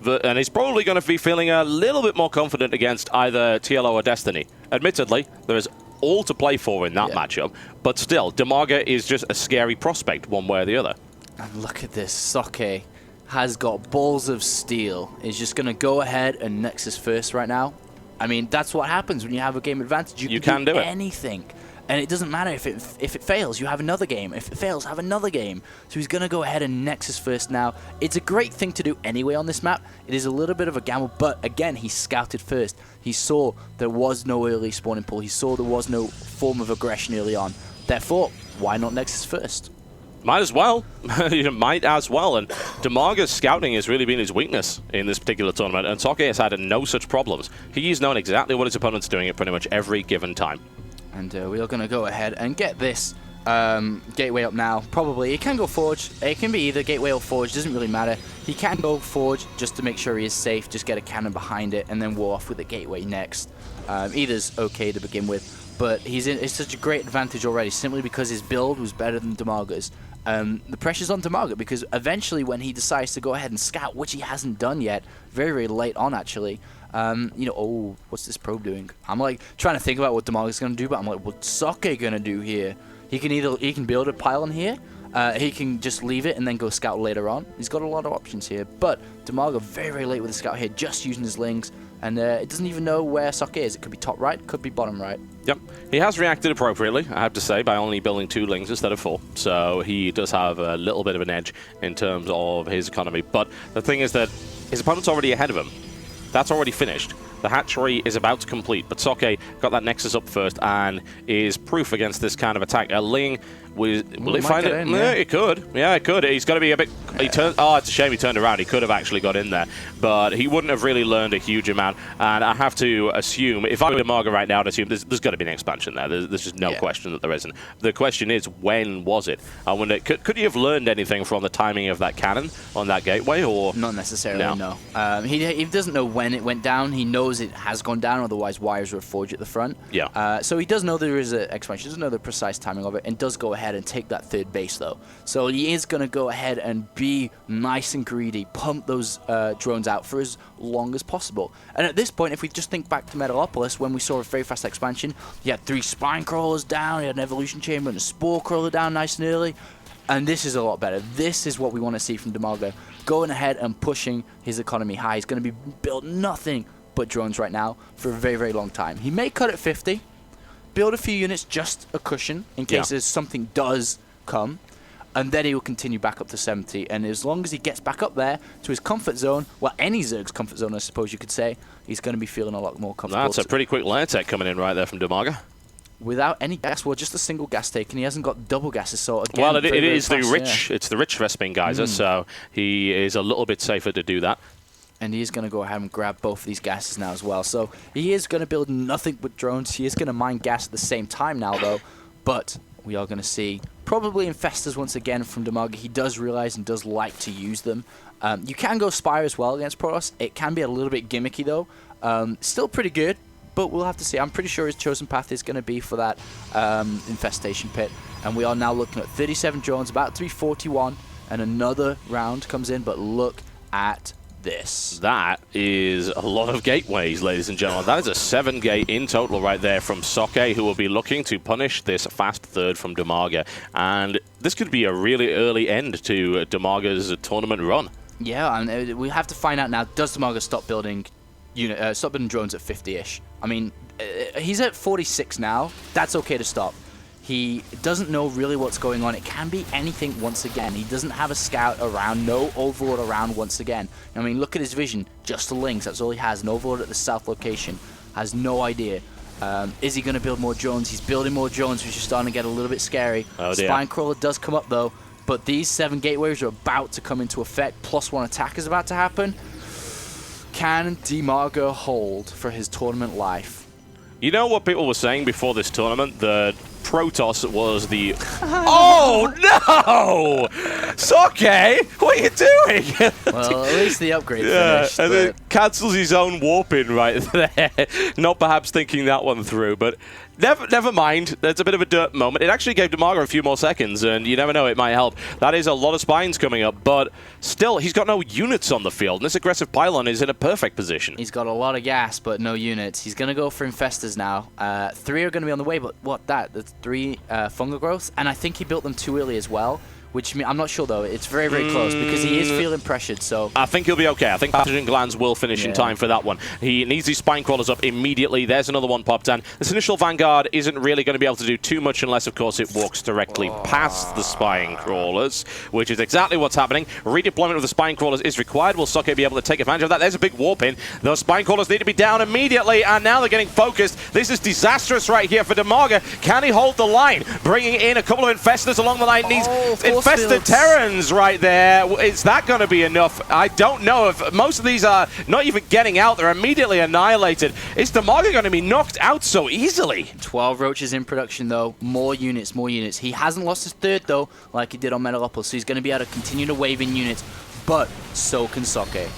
And he's probably going to be feeling a little bit more confident against either TLO or Destiny. Admittedly, there is all to play for in that matchup, but still, Demaga is just a scary prospect one way or the other. And look at this. Soke has got balls of steel. He's just going to go ahead and Nexus first right now. I mean, that's what happens when you have a game advantage. You can do anything. And it doesn't matter if it fails, you have another game. If it fails, have another game. So he's going to go ahead and Nexus first now. It's a great thing to do anyway on this map. It is a little bit of a gamble, but again, he scouted first. He saw there was no early spawning pool. He saw there was no form of aggression early on. Therefore, why not Nexus first? Might as well. You might as well. And Demaga's scouting has really been his weakness in this particular tournament, and Soke has had no such problems. He's known exactly what his opponent's doing at pretty much every given time. And we are going to go ahead and get this gateway up now. Probably. It can go Forge. It can be either gateway or Forge. Doesn't really matter. He can go Forge just to make sure he is safe. Just get a cannon behind it and then war off with the gateway next. Either's okay to begin with. But it's such a great advantage already simply because his build was better than Demaga's. The pressure's on Demaga because eventually when he decides to go ahead and scout, which he hasn't done yet, very, very late on actually, you know, oh, what's this probe doing? I'm like trying to think about what Demaga's going to do, but I'm like, what's Soke going to do here? He can build a pylon here, he can just leave it and then go scout later on. He's got a lot of options here, but Demaga very, very late with the scout here, just using his lings, and it doesn't even know where Soke is. It could be top right, could be bottom right. Yep, he has reacted appropriately, I have to say, by only building 2 lings instead of 4. So he does have a little bit of an edge in terms of his economy. But the thing is that his opponent's already ahead of him. That's already finished. The hatchery is about to complete, but Soke got that Nexus up first and is proof against this kind of attack. A Ling, will it find it? Yeah, it could. Yeah, it could. He's got to be a bit... Oh, it's a shame he turned around. He could have actually got in there, but he wouldn't have really learned a huge amount. And I have to assume, if I were Demaga right now, I'd assume there's got to be an expansion there. There's just no question that there isn't. The question is, when was it? I wonder, could he have learned anything from the timing of that cannon on that gateway, or...? Not necessarily, no. He doesn't know when it went down. He knows it has gone down, otherwise wires are forged at the front. Yeah. So he does know there is an expansion. He doesn't know the precise timing of it, and does go ahead and take that third base, though. So he is going to go ahead and be nice and greedy, pump those drones out for as long as possible. And at this point, if we just think back to Metalopolis, when we saw a very fast expansion, he had 3 spine crawlers down, he had an evolution chamber and a spore crawler down nice and early. And this is a lot better. This is what we want to see from Demaga, going ahead and pushing his economy high. He's going to be built nothing but drones right now for a very, very long time. He may cut at 50, build a few units, just a cushion in case there's something does come, and then he will continue back up to 70. And as long as he gets back up there to his comfort zone, well, any Zerg's comfort zone, I suppose you could say, he's going to be feeling a lot more comfortable. That's a pretty quick layer tech coming in right there from Demaga. Without any gas, well, just a single gas take, and he hasn't got double gases, so again... Well, it is the rich, it's the rich Vespene geyser, so he is a little bit safer to do that. And he is going to go ahead and grab both of these gases now as well. So he is going to build nothing but drones. He is going to mine gas at the same time now, though. But we are going to see probably Infestors once again from Demaga. He does realize and does like to use them. You can go Spire as well against Protoss. It can be a little bit gimmicky, though. Still pretty good, but we'll have to see. I'm pretty sure his chosen path is going to be for that Infestation Pit. And we are now looking at 37 drones, about 341. And another round comes in, but look at this. That is a lot of gateways, ladies and gentlemen. That is a 7-gate in total right there from Soke, who will be looking to punish this fast third from Demaga. And this could be a really early end to Demaga's tournament run. Yeah, and we have to find out now, does Demaga stop building drones at 50-ish? I mean, he's at 46 now. That's okay to stop. He doesn't know really what's going on. It can be anything once again. He doesn't have a scout around, no overlord around once again. I mean, look at his vision. Just the links, that's all he has. An overlord at the south location. Has no idea. Is he going to build more drones? He's building more drones, which is starting to get a little bit scary. Oh, dear. Spinecrawler does come up, though. But these 7 gateways are about to come into effect. +1 attack is about to happen. Can Demaga hold for his tournament life? You know what people were saying before this tournament? That Protoss was the... Oh, no! Soke, what are you doing? Well, at least the upgrade finished. And then cancels his own warping right there. Not perhaps thinking that one through, but never mind. That's a bit of a dirt moment. It actually gave Demaga a few more seconds, and you never know, it might help. That is a lot of spines coming up, but still, he's got no units on the field, and this aggressive pylon is in a perfect position. He's got a lot of gas, but no units. He's going to go for Infestors now. 3 are going to be on the way, but that's 3 fungal growths, and I think he built them too early as well, which I'm not sure, though. It's very, very close because he is feeling pressured, so... I think he'll be okay. I think Pathogen Glands will finish in time for that one. He needs these spine crawlers up immediately. There's another one popped in. This initial Vanguard isn't really going to be able to do too much unless, of course, it walks directly past the spine crawlers, which is exactly what's happening. Redeployment of the spine crawlers is required. Will Soke be able to take advantage of that? There's a big warp in. Those spine crawlers need to be down immediately, and now they're getting focused. This is disastrous right here for Demaga. Can he hold the line? Bringing in a couple of Infestors along the line. Needs Infested Terrans right there. Is that going to be enough? I don't know. If most of these are not even getting out, they're immediately annihilated. Is Demaga going to be knocked out so easily? 12 roaches in production, though. More units, more units. He hasn't lost his third, though, like he did on Metalopolis, so he's going to be able to continue to wave in units, but so can Soke.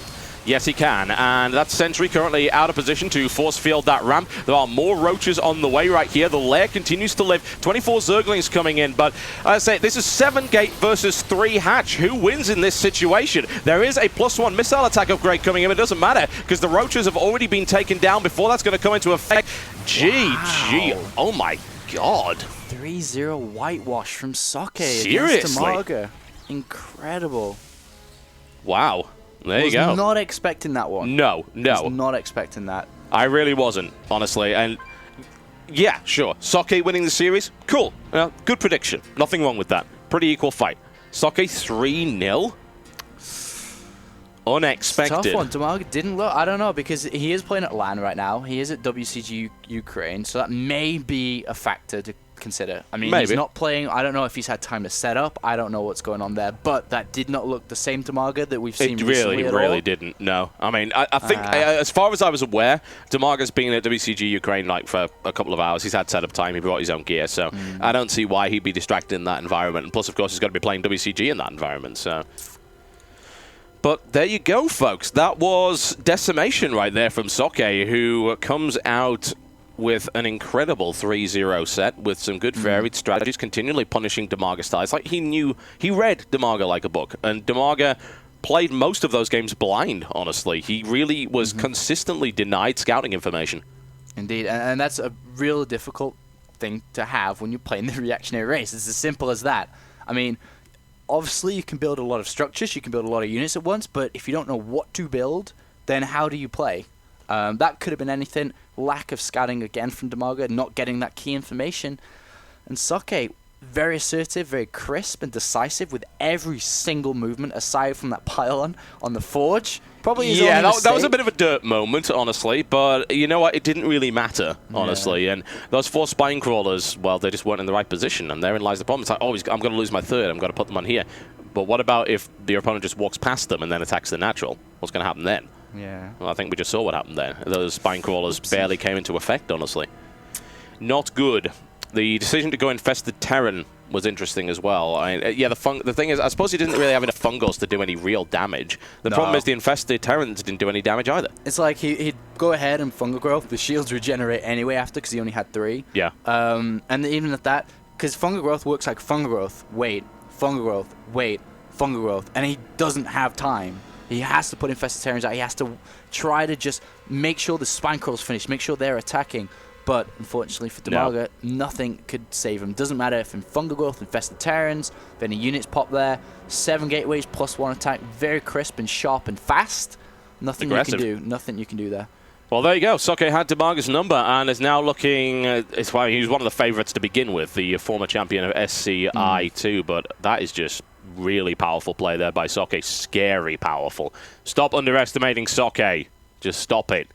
Yes, he can, and that Sentry currently out of position to force field that ramp. There are more roaches on the way right here. The lair continues to live. 24 Zerglings coming in, but as I say, this is 7 gate versus 3 hatch. Who wins in this situation? There is a +1 missile attack upgrade coming in. It doesn't matter, because the roaches have already been taken down before that's going to come into effect. GG. Wow. Oh my god. 3-0 whitewash from Soke. Seriously? Demaga. Incredible. Wow. There you go. Was not expecting that one. No. Was not expecting that. I really wasn't, honestly. And yeah, sure. Soke winning the series, cool. Good prediction. Nothing wrong with that. Pretty equal fight. Soke 3-0. Unexpected. Tough one. Demaga didn't look. I don't know, because he is playing at LAN right now. He is at WCG Ukraine, so that may be a factor to consider. I mean, he's not playing. I don't know if he's had time to set up. I don't know what's going on there, but that did not look the same Demaga that we've seen recently. It really didn't. No, I mean, I think as far as I was aware, Demaga's been at WCG Ukraine like for a couple of hours. He's had setup time. He brought his own gear, so I don't see why he'd be distracted in that environment. And plus, of course, he's got to be playing WCG in that environment. So. But there you go, folks. That was decimation right there from Soke, who comes out with an incredible 3-0 set with some good varied strategies, continually punishing Demaga styles. Like, he read Demaga like a book, and Demaga played most of those games blind, honestly. He really was consistently denied scouting information. Indeed, and that's a real difficult thing to have when you're playing the reactionary race. It's as simple as that. I mean, obviously you can build a lot of structures, you can build a lot of units at once, but if you don't know what to build, then how do you play? That could have been anything. Lack of scouting again from Demaga, not getting that key information. And Soke, very assertive, very crisp and decisive with every single movement aside from that pylon on the forge. Probably that was a bit of a dirt moment, honestly, but you know what? It didn't really matter, honestly. And those 4 spine crawlers, well, they just weren't in the right position, and therein lies the problem. It's like, oh, I'm going to lose my third. I'm going to put them on here. But what about if your opponent just walks past them and then attacks the natural? What's going to happen then? Yeah. Well, I think we just saw what happened there. Those spine crawlers barely came into effect, honestly. Not good. The decision to go Infested Terran was interesting as well. The thing is, I suppose he didn't really have enough fungals to do any real damage. The problem is the Infested Terrans didn't do any damage either. It's like he'd go ahead and fungal growth. The shields regenerate anyway after, because he only had 3. Yeah. And even at that, because fungal growth works like fungal growth, wait, fungal growth, wait, fungal growth, and he doesn't have time. He has to put Infestarians out. He has to try to just make sure the Spinecrawl's finished, make sure they're attacking. But unfortunately for Demaga, nothing could save him. Doesn't matter if in Fungal Growth, Infestarians, if any units pop there. 7 gateways plus 1 attack, very crisp and sharp and fast. Nothing aggressive. you can do. Nothing you can do there. Well, there you go. Soke had Demaga's number and is now looking... it's why he was one of the favourites to begin with, the former champion of SCI2, but that is just really powerful play there by Soke. Scary powerful. Stop underestimating Soke. Just stop it.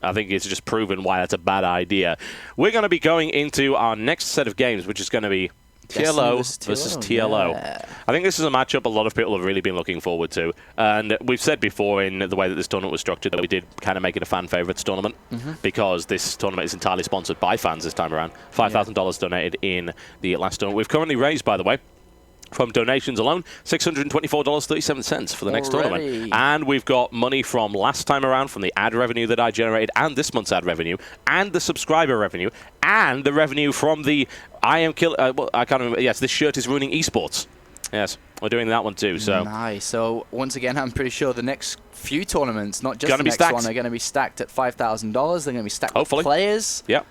I think it's just proven why that's a bad idea. We're going to be going into our next set of games, which is going to be TLO versus TLO. Yeah. I think this is a matchup a lot of people have really been looking forward to. And we've said before in the way that this tournament was structured that we did kind of make it a fan favourites tournament because this tournament is entirely sponsored by fans this time around. $5,000 donated in the last tournament. We've currently raised, by the way, from donations alone, $624.37 for the next tournament. And we've got money from last time around from the ad revenue that I generated and this month's ad revenue and the subscriber revenue and the revenue from the I can't remember. Yes, this shirt is ruining esports. Yes, we're doing that one too. So nice. So once again, I'm pretty sure the next few tournaments, not just Gonna the be next stacked. one, are going to be stacked at $5,000. They're going to be stacked Hopefully. with players. yeah.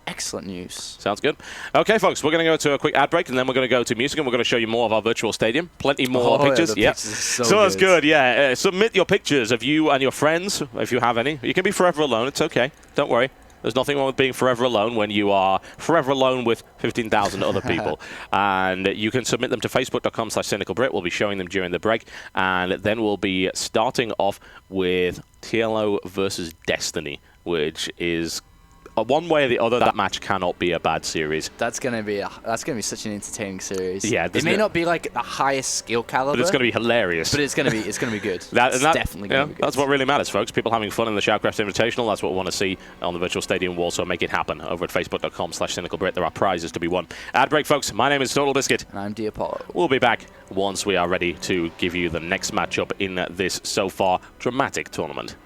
Excellent news. Sounds good. Okay, folks, we're going to go to a quick ad break, and then we're going to go to music, and we're going to show you more of our virtual stadium. Plenty more pictures. Yeah, the pictures are so that's good. good, yeah. Submit your pictures of you and your friends, if you have any. You can be forever alone. It's okay. Don't worry. There's nothing wrong with being forever alone when you are forever alone with 15,000 other people. And you can submit them to facebook.com/cynicalbrit. We'll be showing them during the break. And then we'll be starting off with TLO versus Destiny, which is... one way or the other, that match cannot be a bad series. That's gonna be such an entertaining series. Yeah, it may not be like the highest skill caliber, but it's going to be hilarious. But it's gonna be good. That's definitely gonna be good. That's what really matters, folks. People having fun in the SHOUTcraft Invitational. That's what we want to see on the virtual stadium wall. So make it happen over at facebook.com/cynicalbrit. There are prizes to be won. Ad break, folks. My name is Totalbiscuit. And I'm Diapollo. We'll be back once we are ready to give you the next matchup in this so far dramatic tournament.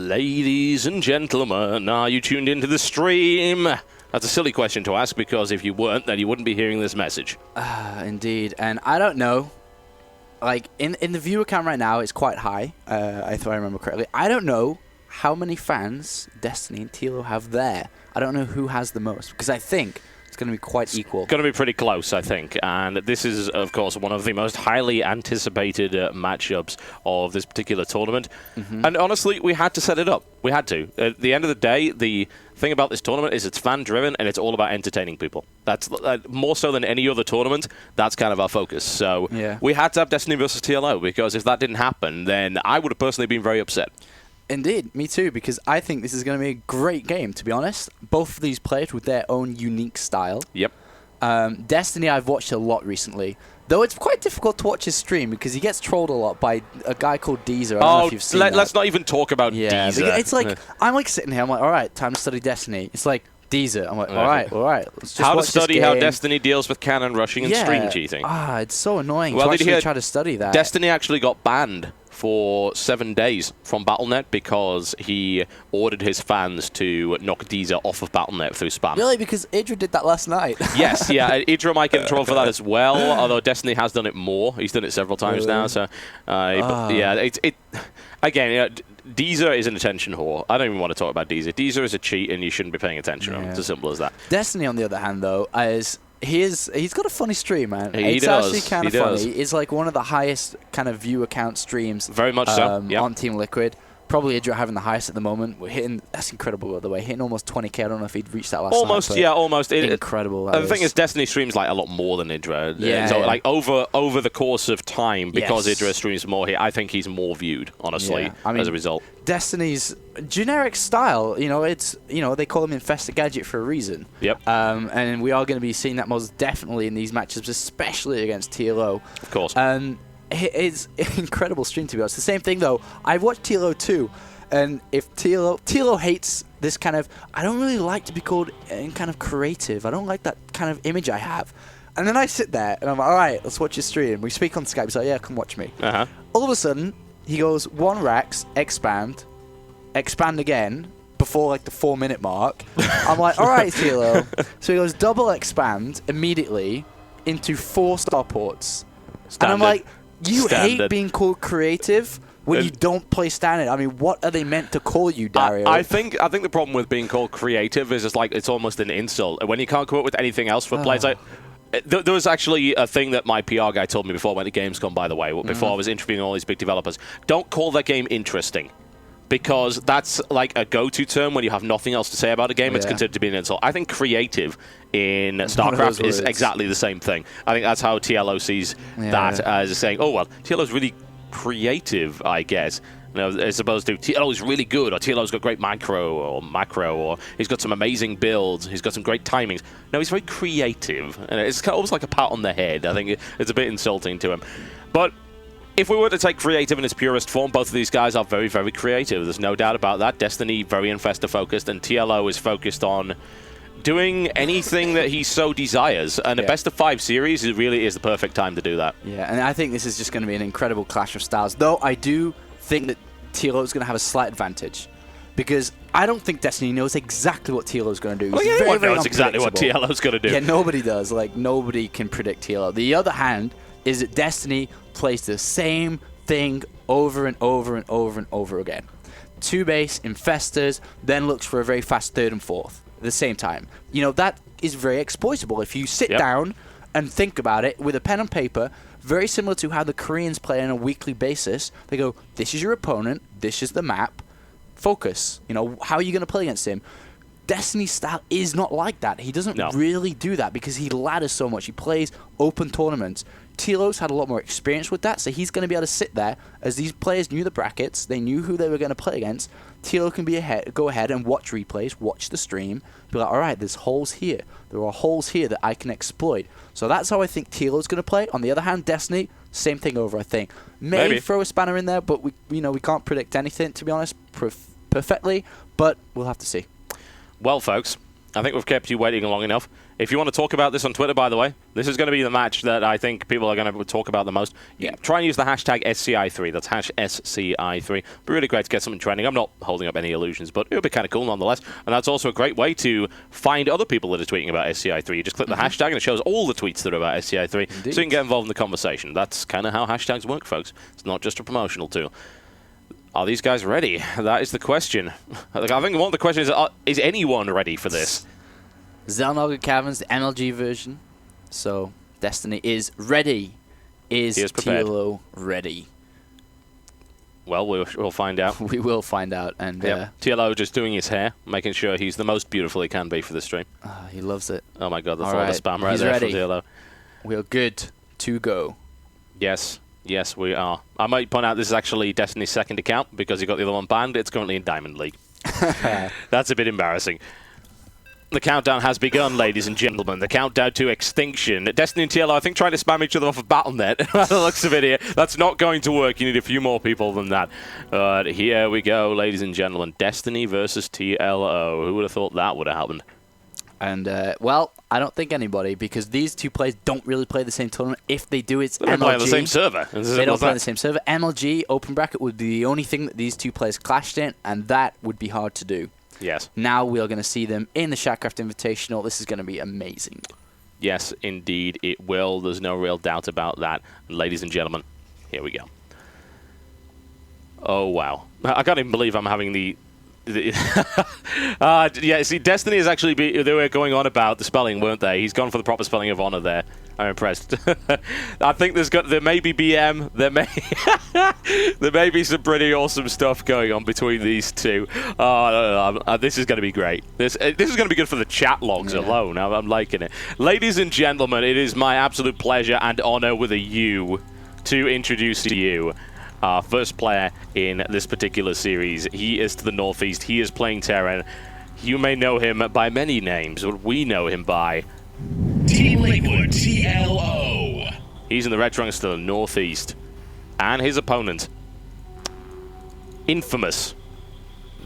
Ladies and gentlemen, are you tuned into the stream? That's a silly question to ask, because if you weren't, then you wouldn't be hearing this message. Indeed. And I don't know. Like, in the viewer count right now, it's quite high, if I remember correctly. I don't know how many fans Destiny and TLO have there. I don't know who has the most, because I think it's going to be quite equal. It's going to be pretty close, I think. And this is, of course, one of the most highly anticipated matchups of this particular tournament. And honestly, we had to set it up. We had to. At the end of the day, the thing about this tournament is it's fan-driven, and it's all about entertaining people. That's more so than any other tournament. That's kind of our focus. So we had to have Destiny versus TLO, because if that didn't happen, then I would have personally been very upset. Indeed, me too, because I think this is going to be a great game, to be honest. Both of these players with their own unique style. Yep. Destiny I've watched a lot recently, though it's quite difficult to watch his stream because he gets trolled a lot by a guy called Deezer. I don't know if you've seen that. Let's not even talk about Deezer. It's like, I'm like sitting here, I'm like, all right, time to study Destiny. It's like, Deezer. I'm like, all right, let's just how to watch study this how game. Destiny deals with cannon rushing and stream cheating. It's so annoying Well, to did you actually hear try to study that. Destiny actually got banned for 7 days from Battle.net because he ordered his fans to knock Deezer off of Battle.net through spam. Really? Because Idra did that last night. Yes, yeah. Idra might get in trouble for that as well, although Destiny has done it more. He's done it several times now. So, but yeah, again, Deezer is an attention whore. I don't even want to talk about Deezer. Deezer is a cheat, and you shouldn't be paying attention to him. It's as simple as that. Destiny, on the other hand, though, he's got a funny stream, man. It's does. actually kind of funny. It's like one of the highest kind of viewer count streams. Very much so. Yep. On Team Liquid. Probably Idra having the highest at the moment. We're hitting, that's incredible, by the way, hitting almost 20k. I don't know if he'd reached that last night. Almost. Incredible. The thing is, Destiny streams like a lot more than Idra. Like over the course of time, because Idra streams more here, I think he's more viewed, honestly, as a result. Destiny's generic style, it's they call him Infested Gadget for a reason. Yep. And we are going to be seeing that most definitely in these matchups, especially against TLO. Of course. It's an incredible stream, to be honest. The same thing, though. I've watched TLO too, and if TLO hates this kind of, I don't really like to be called kind of creative. I don't like that kind of image I have. And then I sit there, and I'm like, all right, let's watch your stream. We speak on Skype. He's like, yeah, come watch me. All of a sudden, he goes, 1 Rax, expand again, before like the 4-minute mark. I'm like, all right, TLO. So he goes double expand immediately into 4 starports. And I'm like, you hate being called creative when you don't play standard. I mean, what are they meant to call you, Dario? I think the problem with being called creative is it's almost an insult. When you can't come up with anything else for players, like, there was actually a thing that my PR guy told me before I went to Gamescom, by the way, before I was interviewing all these big developers. Don't call that game interesting, because that's like a go-to term when you have nothing else to say about a game. It's considered to be an insult. I think creative in StarCraft is exactly the same thing. I think that's how TLO sees that as saying, oh, well, TLO's really creative, I guess. As opposed to TLO's really good, or TLO's got great macro, or he's got some amazing builds, he's got some great timings. No, he's very creative, and it's kind of almost like a pat on the head. I think it's a bit insulting to him. But if we were to take creative in its purest form, both of these guys are very, very creative. There's no doubt about that. Destiny, very Infesta-focused, and TLO is focused on doing anything that he so desires. And the best of 5 series really is the perfect time to do that. Yeah, and I think this is just going to be an incredible clash of styles. Though I do think that TLO is going to have a slight advantage, because I don't think Destiny knows exactly what TLO is going to do. Well, everyone knows exactly what TLO is going to do. Yeah, nobody does. Like, nobody can predict TLO. The other hand is that Destiny plays the same thing over and over and over and over again. 2 base, infestors, then looks for a very fast 3rd and 4th at the same time. That is very exploitable. If you sit down and think about it with a pen and paper, very similar to how the Koreans play on a weekly basis. They go, this is your opponent, this is the map, focus. How are you going to play against him? Destiny's style is not like that. He doesn't really do that because he ladders so much. He plays open tournaments. TLO's had a lot more experience with that, so he's going to be able to sit there as these players knew the brackets, they knew who they were going to play against. TLO can go ahead and watch replays, watch the stream, be like, all right, there's holes here. There are holes here that I can exploit. So that's how I think TLO's going to play. On the other hand, Destiny, same thing over, I think. Maybe throw a spanner in there, but we can't predict anything, to be honest, perfectly, but we'll have to see. Well, folks, I think we've kept you waiting long enough. If you want to talk about this on Twitter, by the way, this is going to be the match that I think people are going to talk about the most. Yeah. Try and use the hashtag SCI3. That's hash SCI3. It'd be really great to get something trending. I'm not holding up any illusions, but it would be kind of cool nonetheless. And that's also a great way to find other people that are tweeting about SCI3. You just click the hashtag and it shows all the tweets that are about SCI3, Indeed. so you can get involved in the conversation. That's kind of how hashtags work, folks. It's not just a promotional tool. Are these guys ready? That is the question. I think one of the questions is anyone ready for this? Xelnoga Caverns, the MLG version. So, Destiny is ready. Is TLO ready? Well, we'll find out. We will find out. And TLO just doing his hair, making sure he's the most beautiful he can be for this stream. he loves it. Oh my god, that's All all right. the spam right He's there ready. from TLO. We're good to go. Yes, we are. I might point out this is actually Destiny's second account because he got the other one banned. It's currently in Diamond League. That's a bit embarrassing. The countdown has begun, ladies and gentlemen. The countdown to extinction. Destiny and TLO, I think, trying to spam each other off of Battle.net. By the looks of it here, that's not going to work. You need a few more people than that. But here we go, ladies and gentlemen. Destiny versus TLO. Who would have thought that would have happened? And, well, I don't think anybody, because these two players don't really play the same tournament. If they do, it's They don't MLG. play on the same server. They don't play on the same server. MLG, open bracket, would be the only thing that these two players clashed in, and that would be hard to do. Yes. Now we are going to see them in the SHOUTcraft Invitational. This is going to be amazing. Yes, indeed, it will. There's no real doubt about that. Ladies and gentlemen, here we go. Oh, wow. I can't even believe I'm having the yeah, see, Destiny is actually they were going on about the spelling, weren't they? He's gone for the proper spelling of honor there. I'm impressed. I think there may be BM, there may be some pretty awesome stuff going on between these two. No, this is going to be great. This is going to be good for the chat logs alone. I'm liking it. Ladies and gentlemen, it is my absolute pleasure and honor with a U to introduce to you our first player in this particular series. He is to the northeast. He is playing Terran. You may know him by many names, but we know him by Team Liquid, TLO. He's in the red trunks to the northeast. And his opponent, infamous,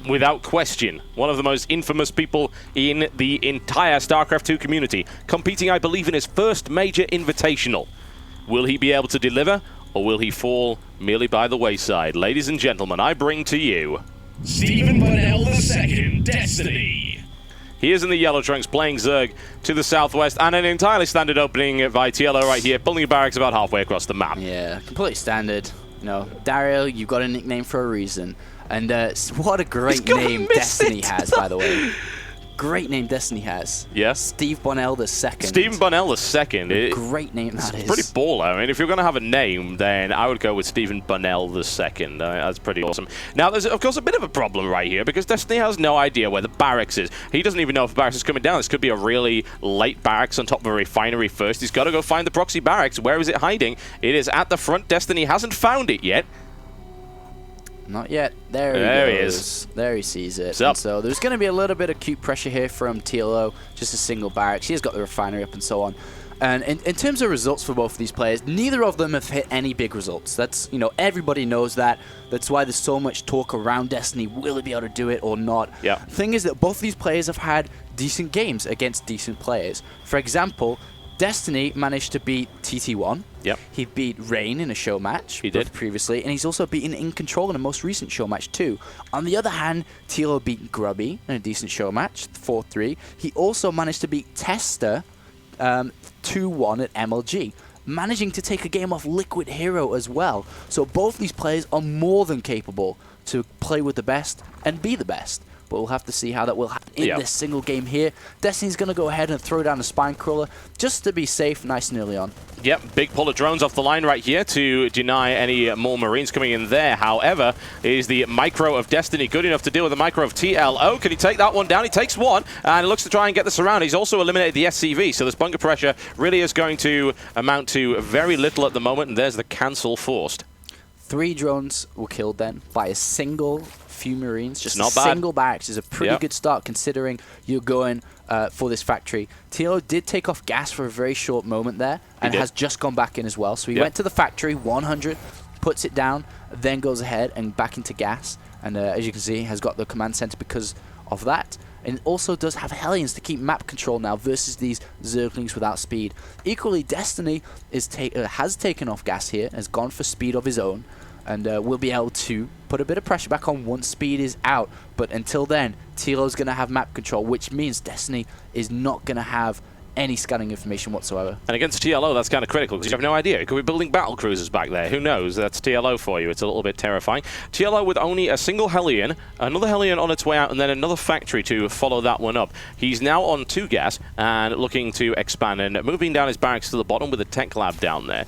without question, one of the most infamous people in the entire StarCraft 2 community, competing, I believe, in his first major invitational. Will he be able to deliver, or will he fall merely by the wayside? Ladies and gentlemen, I bring to you Stephen Bunnell II, Destiny. He is in the yellow trunks playing Zerg to the southwest, and an entirely standard opening by TLO right here, pulling a barracks about halfway across the map. Yeah, completely standard. You know, Dario, you've got a nickname for a reason. And what a great name Destiny has, by the way. Great name Destiny has. Yes. Steve Bunnell II. Stephen Bunnell II. Great name that is. Pretty baller. I mean, if you're going to have a name, then I would go with Stephen Bunnell II. That's pretty awesome. Now, there's, of course, a bit of a problem right here, because Destiny has no idea where the barracks is. He doesn't even know if the barracks is coming down. This could be a really late barracks on top of a refinery first. He's got to go find the proxy barracks. Where is it hiding? It is at the front. Destiny hasn't found it yet. Not yet. There he is. There he sees it. And so there's going to be a little bit of cute pressure here from TLO, just a single barracks. He has got the refinery up and so on. And in terms of results for both of these players, neither of them have hit any big results. That's, you know, everybody knows that. That's why there's so much talk around Destiny. Will he be able to do it or not? Yeah. The thing is that both of these players have had decent games against decent players. For example, Destiny managed to beat TT1. Yep. He beat Rain in a show match. He did. Previously, and he's also beaten In Control in a most recent show match too. On the other hand, TLO beat Grubby in a decent show match, 4-3. He also managed to beat Tester 2-1 at MLG, managing to take a game off Liquid Hero as well. So both these players are more than capable to play with the best and be the best. But we'll have to see how that will happen in this single game here. Destiny's going to go ahead and throw down a Spine Crawler just to be safe nice and early on. Yep, big pull of drones off the line right here to deny any more Marines coming in there. However, is the micro of Destiny good enough to deal with the micro of TLO? Can he take that one down? He takes one, and he looks to try and get this around. He's also eliminated the SCV, so this bunker pressure really is going to amount to very little at the moment, and there's the cancel forced. 3 drones were killed then by a single few Marines. Just not a bad. single barracks is a pretty good start considering you're going for this factory. TLO did take off gas for a very short moment there and has just gone back in as well. So he went to the factory, 100, puts it down, then goes ahead and back into gas. And as you can see, has got the command center because of that. and it also does have Hellions to keep map control now versus these Zerglings without speed. Equally, Destiny has taken off gas here, has gone for speed of his own, and will be able to put a bit of pressure back on once speed is out. But until then, Tilo's going to have map control, which means Destiny is not going to have any scanning information whatsoever. And against TLO, that's kind of critical, because you have no idea. It could be building battle cruisers back there. Who knows? That's TLO for you. It's a little bit terrifying. TLO with only a single Hellion, another Hellion on its way out, and then another factory to follow that one up. He's now on 2 gas and looking to expand and moving down his barracks to the bottom with a tech lab down there.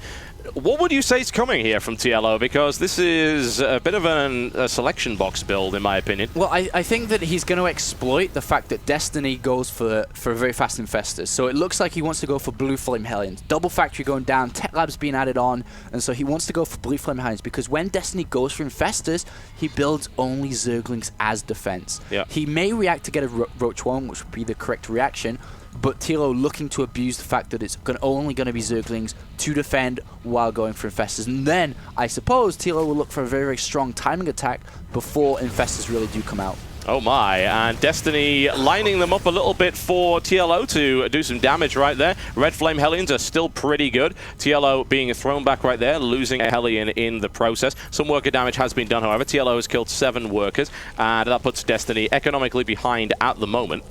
What would you say is coming here from TLO? Because this is a bit of a selection box build, in my opinion. Well, I think that he's going to exploit the fact that Destiny goes for very fast infestors. So it looks like he wants to go for Blue Flame Hellions. Double factory going down, Tech Lab's being added on, and so he wants to go for Blue Flame Hellions because when Destiny goes for infestors, he builds only Zerglings as defense. Yeah. He may react to get a Roach 1, which would be the correct reaction, but Tilo looking to abuse the fact that it's only going to be Zerglings to defend while going for Infestors. And then, I suppose, Tilo will look for a very strong timing attack before Infestors really do come out. Oh my, and Destiny lining them up a little bit for TLO to do some damage right there. Red Flame Hellions are still pretty good. TLO being thrown back right there, losing a Hellion in the process. Some worker damage has been done, however. TLO has killed 7 workers, and that puts Destiny economically behind at the moment.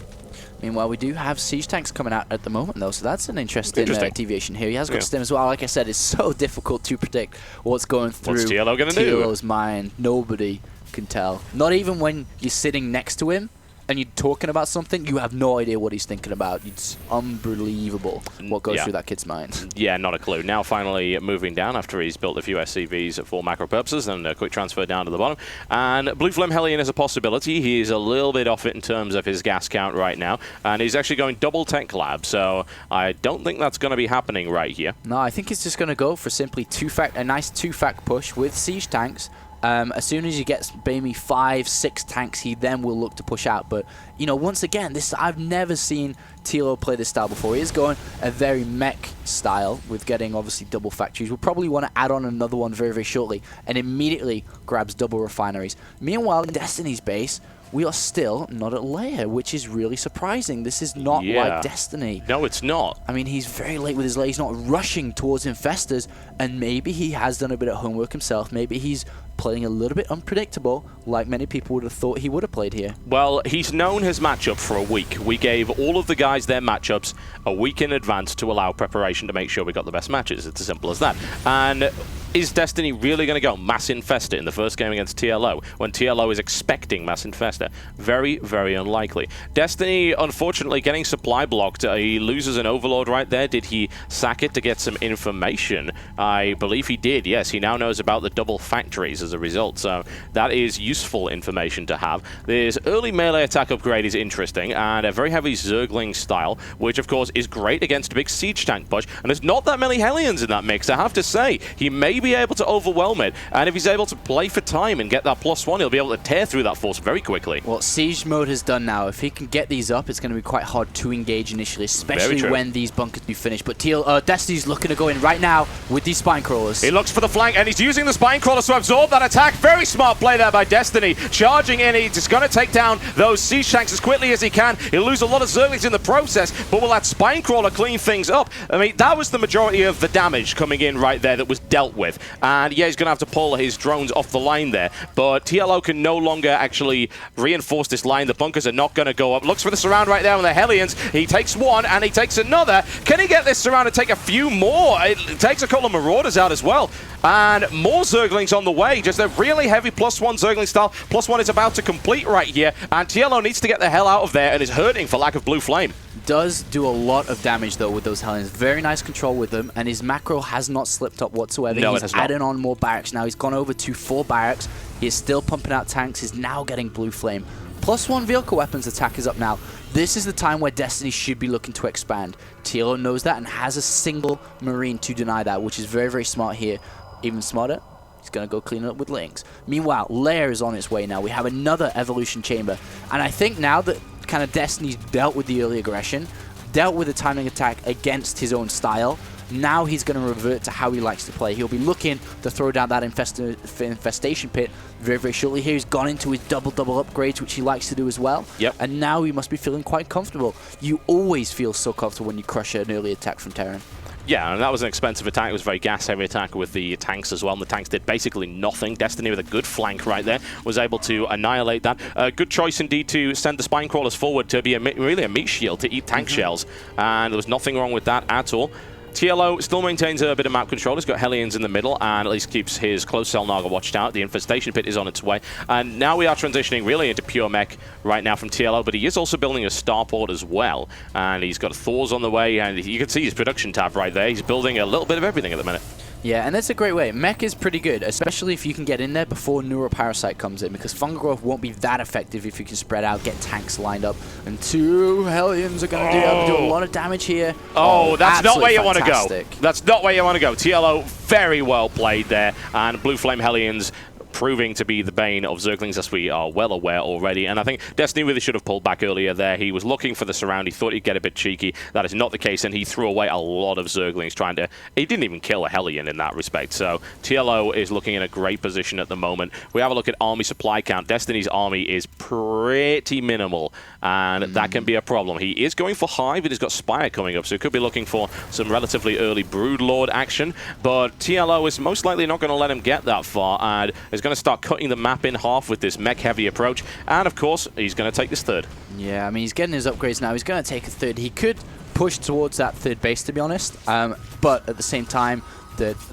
Meanwhile, we do have siege tanks coming out at the moment, though, so that's an interesting deviation here. He has got stim as well. Like I said, it's so difficult to predict what's going through What's TLO gonna do? TLO's mind. Nobody can tell. Not even when you're sitting next to him and you're talking about something, you have no idea what he's thinking about. It's unbelievable what goes through that kid's mind. Yeah, not a clue. Now finally moving down after he's built a few SCVs for macro purposes and a quick transfer down to the bottom. And Blue Flame Hellion is a possibility. He's a little bit off it in terms of his gas count right now. And he's actually going double tech lab, so I don't think that's going to be happening right here. No, I think he's just going to go for simply a nice 2-fact push with siege tanks. As soon as he gets maybe 5-6 tanks, he then will look to push out. But, you know, once again, I've never seen Tilo play this style before. He is going a very mech style with getting, obviously, double factories. We'll probably want to add on another one very shortly and immediately grabs double refineries. Meanwhile, in Destiny's base, we are still not at layer, which is really surprising. This is not like Destiny. No, it's not. I mean, he's very late with his layer. He's not rushing towards infestors, and maybe he has done a bit of homework himself. Maybe he's playing a little bit unpredictable, like many people would have thought he would have played here. Well, he's known his matchup for a week. We gave all of the guys their matchups a week in advance to allow preparation to make sure we got the best matches. It's as simple as that. And is Destiny really going to go Mass Infester in the first game against TLO when TLO is expecting Mass Infester? Very unlikely. Destiny, unfortunately, getting supply blocked. He loses an Overlord right there. Did he sack it to get some information? I believe he did, yes. He now knows about the double factories as a result, so that is useful information to have. This early melee attack upgrade is interesting, and a very heavy Zergling style, which of course is great against a big siege tank push, and there's not that many Hellions in that mix, I have to say. He may be able to overwhelm it, and if he's able to play for time and get that +1, he'll be able to tear through that force very quickly. What siege mode has done now, if he can get these up, it's going to be quite hard to engage initially, especially when these bunkers do finish. But Destiny's looking to go in right now with these spine crawlers. He looks for the flank, and he's using the spine crawlers to absorb that attack. Very smart play there by Destiny. Charging in, he's just going to take down those siege tanks as quickly as he can. He'll lose a lot of Zerglings in the process, but will that spine crawler clean things up? I mean, that was the majority of the damage coming in right there that was dealt with. And yeah, he's going to have to pull his drones off the line there, but TLO can no longer actually reinforce this line. The bunkers are not going to go up. Looks for the surround right there on the Hellions. He takes one, and he takes another. Can he get this surround and take a few more? It takes a couple of Marauders out as well. And more Zerglings on the way. Just a really heavy +1 Zergling style. +1 is about to complete right here, and TLO needs to get the hell out of there and is hurting for lack of blue flame. Does do a lot of damage though with those Hellions. Very nice control with them, and his macro has not slipped up whatsoever. No, he's adding on more barracks now. He's gone over to 4 barracks. He is still pumping out tanks. He's now getting blue flame. +1 vehicle weapons attack is up now. This is the time where Destiny should be looking to expand. TLO knows that and has a single Marine to deny that, which is very smart here. Even smarter, he's going to go clean it up with Lynx. Meanwhile, Lair is on its way now. We have another Evolution Chamber. And I think now that kind of Destiny's dealt with the early aggression, dealt with the timing attack against his own style, Now he's going to revert to how he likes to play. He'll be looking to throw down that infestation pit very, very shortly. Here he's gone into his double upgrades, which he likes to do as well. Yep. And now he must be feeling quite comfortable. You always feel so comfortable when you crush an early attack from Terran. Yeah, and that was an expensive attack. It was a very gas-heavy attack with the tanks as well, and the tanks did basically nothing. Destiny with a good flank right there was able to annihilate that. Good choice indeed to send the Spine Crawlers forward to be really a meat shield to eat tank shells, and there was nothing wrong with that at all. TLO still maintains a bit of map control. He's got Hellions in the middle and at least keeps his close cell Naga watched out. The infestation pit is on its way. And now we are transitioning really into pure mech right now from TLO, but he is also building a starport as well. And he's got Thors on the way, and you can see his production tab right there. He's building a little bit of everything at the minute. Yeah, and that's a great way. Mech is pretty good, especially if you can get in there before Neuroparasite comes in, because Fungal Growth won't be that effective if you can spread out, get tanks lined up, and 2 Hellions are going to do a lot of damage here. Oh, that's not where you want to go. Fantastic. That's not where you want to go. TLO very well played there, and Blue Flame Hellions proving to be the bane of Zerglings, as we are well aware already. And I think Destiny really should have pulled back earlier there. He was looking for the surround. He thought he'd get a bit cheeky. That is not the case, and he threw away a lot of Zerglings trying to... He didn't even kill a Hellion in that respect. So TLO is looking in a great position at the moment. We have a look at army supply count. Destiny's army is pretty minimal, and that can be a problem. He is going for Hive, and he's got Spire coming up, so he could be looking for some relatively early Broodlord action, but TLO is most likely not going to let him get that far, and is going to start cutting the map in half with this mech-heavy approach, and of course, he's going to take this third. Yeah, I mean, he's getting his upgrades now. He's going to take a third. He could push towards that third base, to be honest, but at the same time,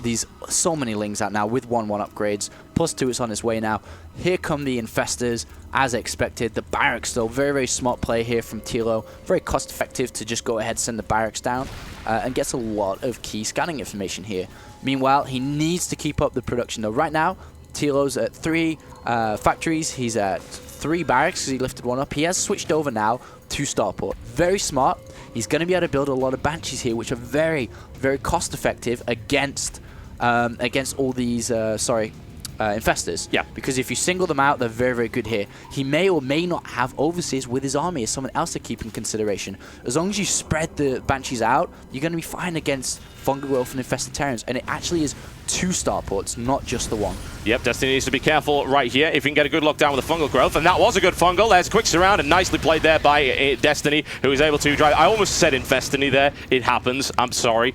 these so many Lings out now with 1/1 upgrades, +2 it's on its way now. Here come the Infestors, as expected. The Barracks, though, very, very smart play here from TLO. Very cost-effective to just go ahead, send the Barracks down, and gets a lot of key scanning information here. Meanwhile, he needs to keep up the production, though. Right now, TLO's at 3 factories. He's at 3 barracks because he lifted 1 up. He has switched over now to Starport. Very smart. He's going to be able to build a lot of Banshees here, which are very, very cost-effective against all these, Infestors. Yeah. Because if you single them out, they're very, very good here. He may or may not have Overseers with his army as someone else to keep in consideration. As long as you spread the Banshees out, you're going to be fine against Fungal Growth and Infested Terrans. And it actually is 2 starports, not just the 1. Yep, Destiny needs to be careful right here if he can get a good lockdown with the Fungal Growth, and that was a good Fungal. There's a quick surround, and nicely played there by Destiny, who is able to drive. I almost said Infestiny there. It happens. I'm sorry.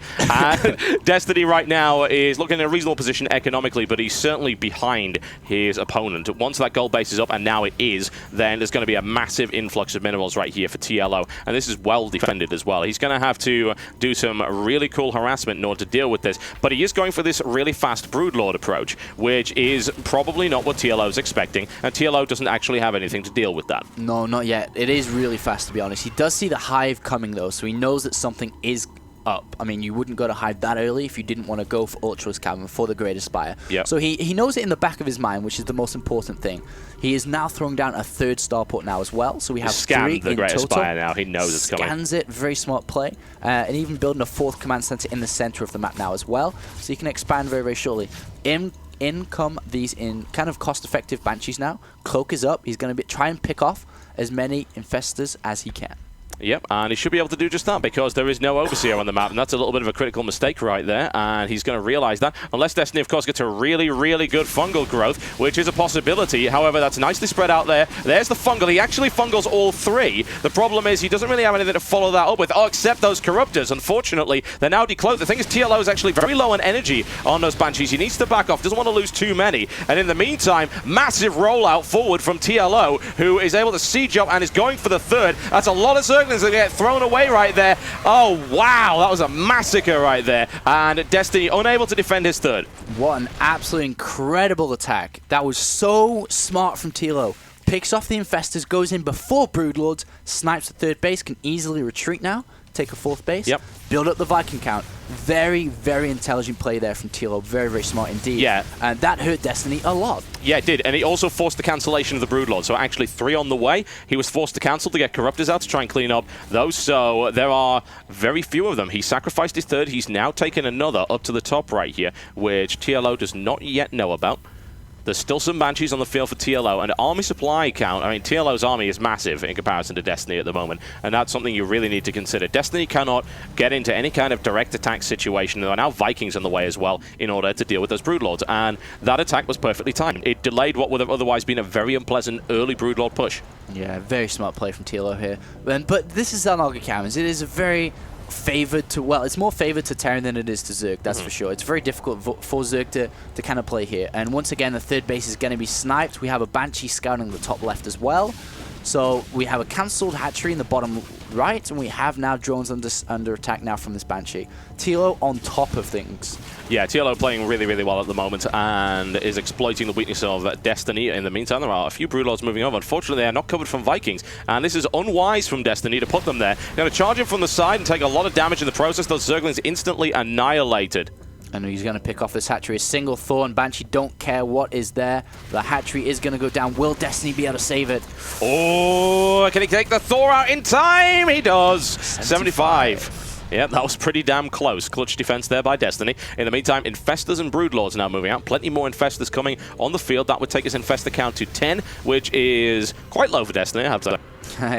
Destiny right now is looking in a reasonable position economically, but he's certainly behind his opponent. Once that gold base is up, and now it is, then there's going to be a massive influx of minerals right here for TLO, and this is well defended as well. He's going to have to do some really cool harassment in order to deal with this, but he is going for this really fast Broodlord approach, which is probably not what TLO is expecting, and TLO doesn't actually have anything to deal with that. No, not yet. It is really fast, to be honest. He does see the Hive coming, though, so he knows that something is up. I mean, you wouldn't go to Hive that early if you didn't want to go for Ultra's Cavern for the Greater Spire. Yep. So he knows it in the back of his mind, which is the most important thing. He is now throwing down a 3rd starport now as well, so we have 3 in the Greater total. Spire now. He knows it's coming. Scans it, very smart play, and even building a 4th command center in the center of the map now as well, so he can expand very, very shortly. In come these kind of cost-effective Banshees now. Cloak is up. He's going to try and pick off as many Infestors as he can. Yep, and he should be able to do just that because there is no Overseer on the map, and that's a little bit of a critical mistake right there, and he's going to realize that. Unless Destiny, of course, gets a really, really good Fungal Growth, which is a possibility. However, that's nicely spread out there. There's the Fungal. He actually Fungals all 3. The problem is he doesn't really have anything to follow that up with, except those Corruptors. Unfortunately, they're now decloaked. The thing is, TLO is actually very low on energy on those Banshees. He needs to back off. Doesn't want to lose too many. And in the meantime, massive rollout forward from TLO, who is able to siege up and is going for the 3rd. That's a lot of Zerglings that get thrown away right there. Oh, wow. That was a massacre right there. And Destiny unable to defend his 3rd. What an absolutely incredible attack. That was so smart from TLO. Picks off the Infestors, goes in before Broodlords, snipes the 3rd base, can easily retreat now, take a 4th base, yep. Build up the Viking count. Very, very intelligent play there from TLO. Very, very smart indeed. Yeah. And that hurt Destiny a lot. Yeah, it did. And he also forced the cancellation of the Broodlord. So actually 3 on the way. He was forced to cancel to get Corruptors out to try and clean up those. So there are very few of them. He sacrificed his 3rd. He's now taken another up to the top right here, which TLO does not yet know about. There's still some Banshees on the field for TLO, and army supply count. I mean, TLO's army is massive in comparison to Destiny at the moment, and that's something you really need to consider. Destiny cannot get into any kind of direct attack situation. There are now Vikings in the way as well in order to deal with those Broodlords, and that attack was perfectly timed. It delayed what would have otherwise been a very unpleasant early Broodlord push. Yeah, very smart play from TLO here. But this is Xel'Naga Caverns. It is a very favored to, well, it's more favored to Terran than it is to Zerg, that's for sure. It's very difficult for Zerg to kind of play here. And once again, the third base is going to be sniped. We have a Banshee scouting the top left as well. So we have a cancelled hatchery in the bottom right, and we have now drones under attack now from this Banshee. TLO on top of things. Yeah, TLO playing really, really well at the moment and is exploiting the weakness of Destiny. In the meantime, there are a few Broodlords moving over. Unfortunately, they are not covered from Vikings, and this is unwise from Destiny to put them there. They're going to charge him from the side and take a lot of damage in the process. Those Zerglings instantly annihilated. And he's going to pick off this hatchery. A single Thorn. Banshee don't care what is there. The hatchery is going to go down. Will Destiny be able to save it? Oh, can he take the Thor out in time? He does. 75. Yeah, that was pretty damn close. Clutch defense there by Destiny. In the meantime, Infestors and Broodlords now moving out. Plenty more Infestors coming on the field. That would take his Infestor count to 10, which is quite low for Destiny, I have to say.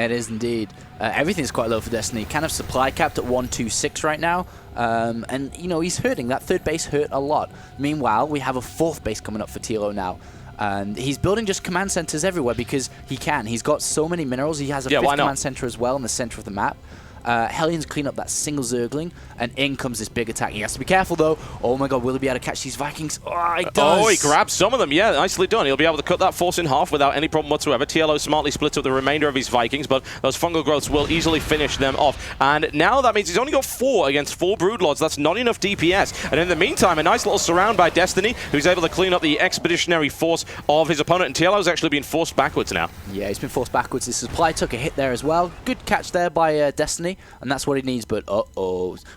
It is indeed. Everything's quite low for Destiny. Kind of supply capped at 126 right now. And, you know, he's hurting. That third base hurt a lot. Meanwhile, we have a fourth base coming up for TLO now. And he's building just command centers everywhere because he can. He's got so many minerals. He has a fifth command center as well in the center of the map. Hellions clean up that single Zergling, and in comes this big attack. He has to be careful, though. Oh, my God, will he be able to catch these Vikings? Oh, he does. Oh, he grabs some of them. Yeah, nicely done. He'll be able to cut that force in half without any problem whatsoever. TLO smartly splits up the remainder of his Vikings, but those fungal growths will easily finish them off. And now that means he's only got 4 against 4 Broodlords. That's not enough DPS. And in the meantime, a nice little surround by Destiny, who's able to clean up the expeditionary force of his opponent. And TLO's actually been forced backwards now. Yeah, he's been forced backwards. His supply took a hit there as well. Good catch there by Destiny, and that's what he needs. But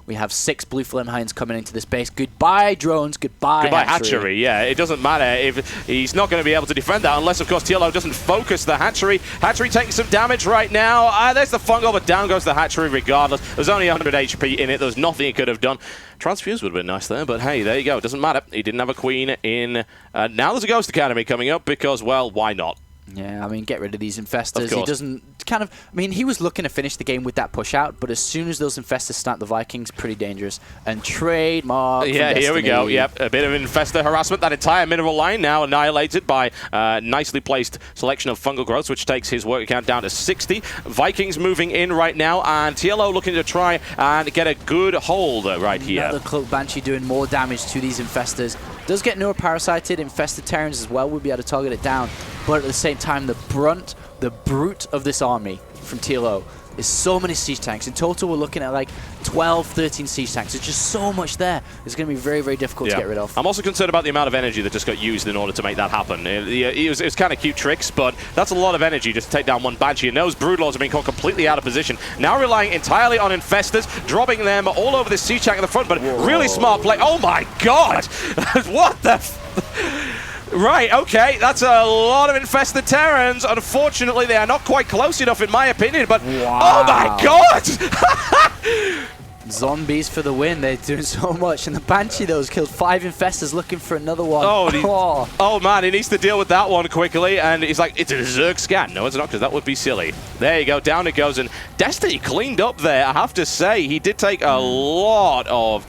we have 6 Blue Flame Hinds coming into this base. Goodbye drones, goodbye hatchery. Yeah, it doesn't matter if he's not going to be able to defend that unless, of course, TLO doesn't focus the hatchery. Hatchery taking some damage right now. There's the fungal, but down goes the hatchery regardless. There's only 100 HP in it. There's nothing he could have done. Transfuse would have been nice there, but hey, there you go. It doesn't matter. He didn't have a queen in. Now there's a Ghost Academy coming up because, well, why not? Yeah, I mean, get rid of these Infestors. He doesn't kind of... I mean, he was looking to finish the game with that push out, but as soon as those Infestors start the Vikings, pretty dangerous. And trademark Yeah, here we go. Yep, a bit of Infestor harassment. That entire mineral line now annihilated by nicely placed selection of fungal growths, which takes his work count down to 60. Vikings moving in right now, and TLO looking to try and get a good hold right here. Another Cloak Banshee doing more damage to these Infestors. Does get neuroparasited. Infested Terrans as well. We'll be able to target it down. But at the same time, the brute of this army from TLO is so many siege tanks. In total, we're looking at like 12, 13 siege tanks. There's just so much there. It's going to be very, very difficult to get rid of. I'm also concerned about the amount of energy that just got used in order to make that happen. It was kind of cute tricks, but that's a lot of energy just to take down one Banshee. And those Broodlords have been caught completely out of position. Now relying entirely on Infestors, dropping them all over this siege tank at the front, but really smart play. Oh my God! What the... Right, okay, that's a lot of infested Terrans. Unfortunately, they are not quite close enough, in my opinion, but oh my God! Zombies for the win. They're doing so much. And the Banshee, though, has killed 5 Infestors looking for another one. Oh, man, he needs to deal with that one quickly. And he's like, it's a Zerg scan. No, it's not, because that would be silly. There you go. Down it goes. And Destiny cleaned up there. I have to say, he did take a lot of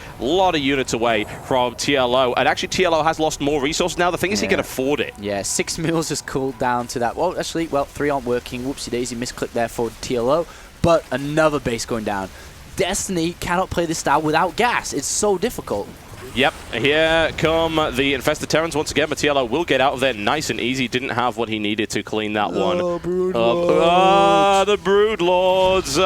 units away from TLO. And actually, TLO has lost more resources now. The thing is, he can afford it. Yeah, 6 mills has cooled down to that. Well, actually, 3 aren't working. Whoopsie-daisy, misclick there for TLO. But another base going down. Destiny cannot play this style without gas. It's so difficult. Yep, here come the Infested Terrans once again, but TLO will get out of there nice and easy. Didn't have what he needed to clean that one. The Broodlords.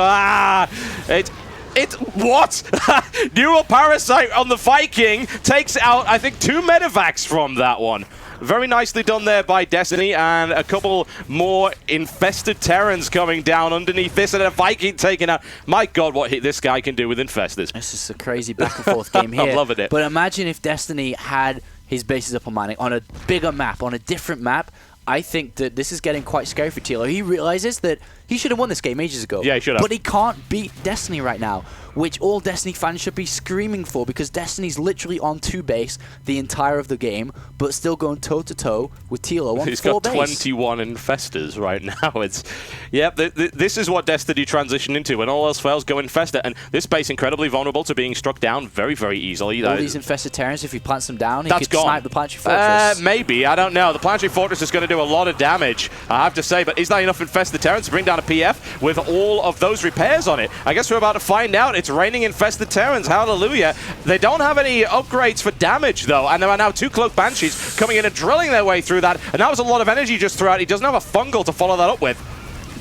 What? Neural Parasite on the Viking takes out, I think, 2 medevacs from that one. Very nicely done there by Destiny, and a couple more Infested Terrans coming down underneath this, and a Viking taken out. My God, what this guy can do with Infestors. This is a crazy back and forth game here. I'm loving it. But imagine if Destiny had his bases up on mining on a bigger map, on a different map. I think that this is getting quite scary for TLO. He realizes that He should have won this game ages ago. Yeah, he should have. But he can't beat Destiny right now, which all Destiny fans should be screaming for, because Destiny's literally on 2 base the entire of the game, but still going toe-to-toe with TLO on 4 base. He's got 21 infestors right now. It's, this is what Destiny transitioned into. When all else fails, go infestor. And this base incredibly vulnerable to being struck down very, very easily. All these infested Terrans, if he plants them down, he that's could gone. snipe the Planetary Fortress. Maybe, I don't know. The Planetary Fortress is going to do a lot of damage, I have to say, but is that enough infested Terrans to bring down a PF with all of those repairs on it? I guess we're about to find out. It's raining infested Terrans, hallelujah. They don't have any upgrades for damage, though, and there are now 2 Cloak Banshees coming in and drilling their way through that, and that was a lot of energy just throughout. He doesn't have a fungal to follow that up with.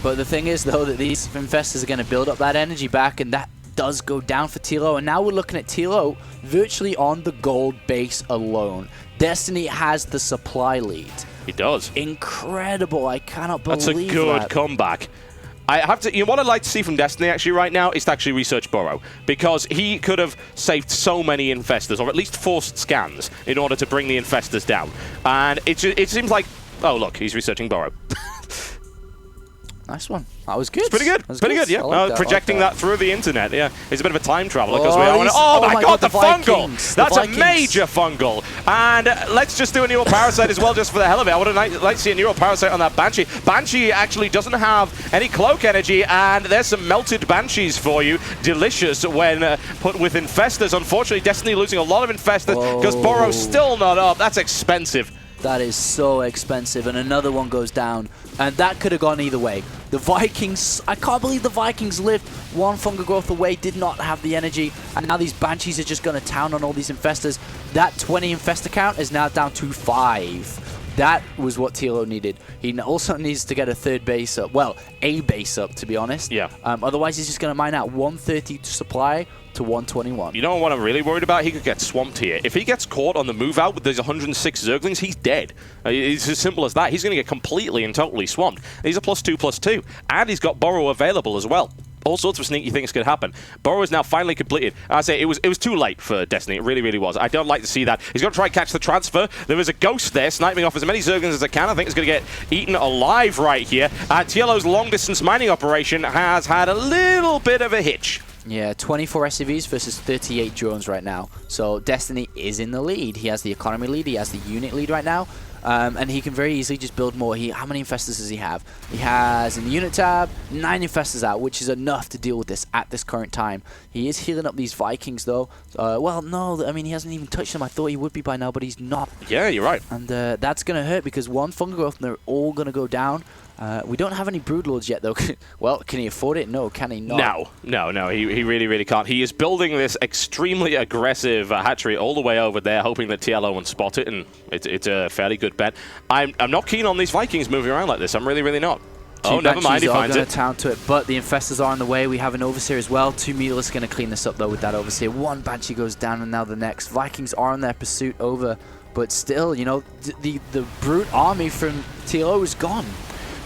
But the thing is, though, that these infestors are going to build up that energy back, and that does go down for TLO, and now we're looking at TLO virtually on the gold base alone. Destiny has the supply lead. He does. Incredible. I cannot believe that. That's a good comeback. I have to. You know what I'd like to see from Destiny actually right now is to actually research Burrow, because he could have saved so many infestors, or at least forced scans in order to bring the infestors down. And it seems like, oh look, he's researching Burrow. Nice one. That was good. It's pretty good. Pretty good, yeah. Like projecting that through the internet, yeah. He's a bit of a time traveler because oh my god, the fungal! Vikings. That's a major fungal. And let's just do a neural parasite as well, just for the hell of it. I would like to see a neural parasite on that Banshee. Banshee actually doesn't have any cloak energy, and there's some melted Banshees for you. Delicious when put with infestors. Unfortunately, Destiny losing a lot of infestors because Burrow's still not up. That's expensive. That is so expensive, and another one goes down, and that could have gone either way. The Vikings, I can't believe the Vikings lived 1 fungal growth away, did not have the energy, and now these Banshees are just going to town on all these infestors. That 20 infestor count is now down to 5. That was what TLO needed. He also needs to get a 3rd base up. Well, a base up, to be honest. Yeah. Otherwise, he's just going to mine out 130 supply to 121. You know what I'm really worried about? He could get swamped here. If he gets caught on the move out with those 106 Zerglings, he's dead. It's as simple as that. He's going to get completely and totally swamped. He's a +2/+2, and he's got Burrow available as well. All sorts of sneaky things could happen. Burrow is now finally completed. I say it was too late for Destiny. It really, really was. I don't like to see that. He's going to try and catch the transfer. There is a ghost there, sniping off as many Zerglings as I can. I think it's going to get eaten alive right here. TLO's long-distance mining operation has had a little bit of a hitch. Yeah, 24 SCVs versus 38 drones right now. So Destiny is in the lead. He has the economy lead. He has the unit lead right now. And he can very easily just build more. How many infestors does he have? He has, in the unit tab, 9 infestors out, which is enough to deal with this at this current time. He is healing up these Vikings, though. Well, no, I mean, he hasn't even touched them. I thought he would be by now, but he's not. Yeah, you're right. And that's going to hurt, because 1 fungal growth, and they're all going to go down. We don't have any Broodlords yet, though. Well, can he afford it? No, can he not? No. He really, really can't. He is building this extremely aggressive hatchery all the way over there, hoping that TLO won't spot it, and it's a fairly good bet. I'm not keen on these Vikings moving around like this. I'm really, really not. Oh, never mind, he finds it. Town to it, but the infestors are on the way. We have an Overseer as well. 2 Mutilas are going to clean this up, though, with that Overseer. 1 Banshee goes down, and now the next. Vikings are on their pursuit over, but still, you know, the brute army from TLO is gone.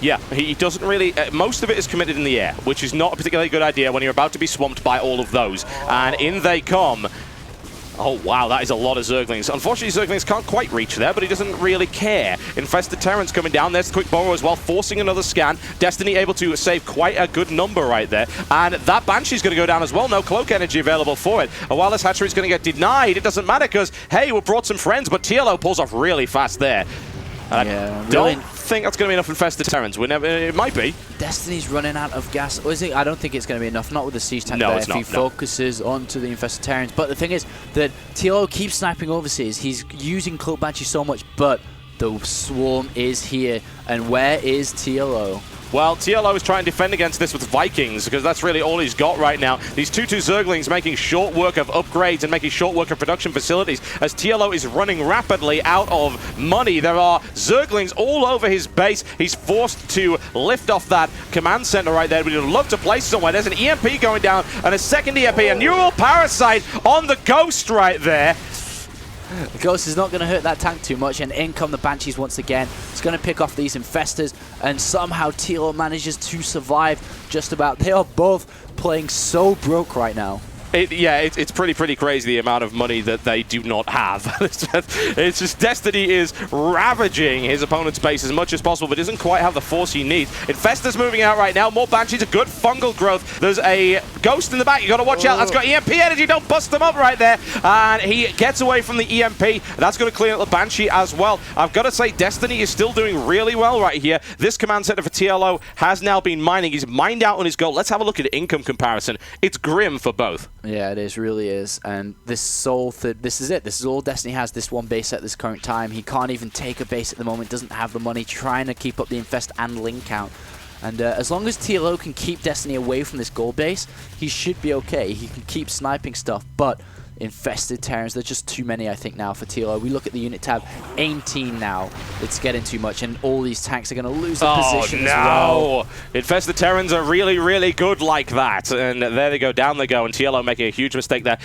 Yeah, he doesn't really... most of it is committed in the air, which is not a particularly good idea when you're about to be swamped by all of those. And in they come. Oh, wow, that is a lot of Zerglings. Unfortunately, Zerglings can't quite reach there, but he doesn't really care. Infested Terrans coming down. There's the quick Burrow as well, forcing another scan. Destiny able to save quite a good number right there. And that Banshee's going to go down as well. No cloak energy available for it. And while this hatchery is going to get denied, it doesn't matter because, hey, we brought some friends, but TLO pulls off really fast there. Yeah, don't think that's going to be enough infested Terrans. It might be. Destiny's running out of gas. Or is it? I don't think it's going to be enough. Not with the siege tank there. If he focuses onto the infested Terrans. But the thing is that TLO keeps sniping overseas. He's using Cloak Banshee so much, but the swarm is here. And where is TLO? Well, TLO is trying to defend against this with Vikings, because that's really all he's got right now. These 2/2 Zerglings making short work of upgrades and making short work of production facilities as TLO is running rapidly out of money. There are Zerglings all over his base. He's forced to lift off that command center right there. We'd love to place somewhere. There's an EMP going down and a second EMP, a neural parasite on the Ghost right there. The Ghost is not going to hurt that tank too much, and in come the Banshees once again. It's going to pick off these infestors, and somehow TLO manages to survive just about. They are both playing so broke right now. It's pretty crazy the amount of money that they do not have. It's just Destiny is ravaging his opponent's base as much as possible, but doesn't quite have the force he needs. Infestor's moving out right now. More Banshees, a good fungal growth. There's a Ghost in the back. You got to watch out. That's got EMP energy. Don't bust them up right there. And he gets away from the EMP. That's going to clean up the Banshee as well. I've got to say, Destiny is still doing really well right here. This command center for TLO has now been mining. He's mined out on his gold. Let's have a look at income comparison. It's grim for both. Yeah, it is, really is. And this is it. This is all Destiny has, this one base at this current time. He can't even take a base at the moment, doesn't have the money, trying to keep up the infest and link count. And as long as TLO can keep Destiny away from this gold base, he should be okay. He can keep sniping stuff, but infested Terrans, there's just too many, I think, now for TLO. We look at the unit tab, 18 now. It's getting too much, and all these tanks are going to lose their position as well. Infested Terrans are really, really good like that. And there they go, down they go, and TLO making a huge mistake there.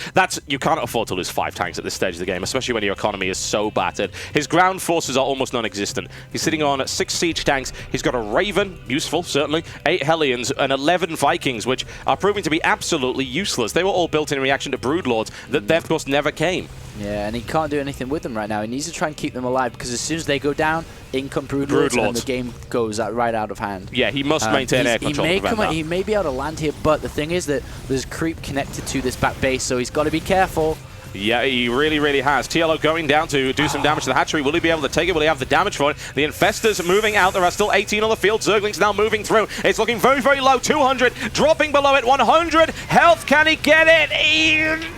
You can't afford to lose 5 tanks at this stage of the game, especially when your economy is so battered. His ground forces are almost non-existent. He's sitting on 6 siege tanks. He's got a Raven, useful, certainly, 8 Hellions, and 11 Vikings, which are proving to be absolutely useless. They were all built in reaction to Broodlords that they, of course, never came. Yeah, and he can't do anything with them right now. He needs to try and keep them alive, because as soon as they go down, in come Broodlords, and the game goes right out of hand. Yeah, he must maintain air control to prevent that. He may be able to land here, but the thing is that there's creep connected to this back base, so he's got to be careful. Yeah, he really, really has. TLO going down to do some damage to the hatchery. Will he be able to take it? Will he have the damage for it? The Infestors moving out. There are still 18 on the field. Zergling's now moving through. It's looking very, very low. 200. Dropping below it. 100. Health. Can he get it?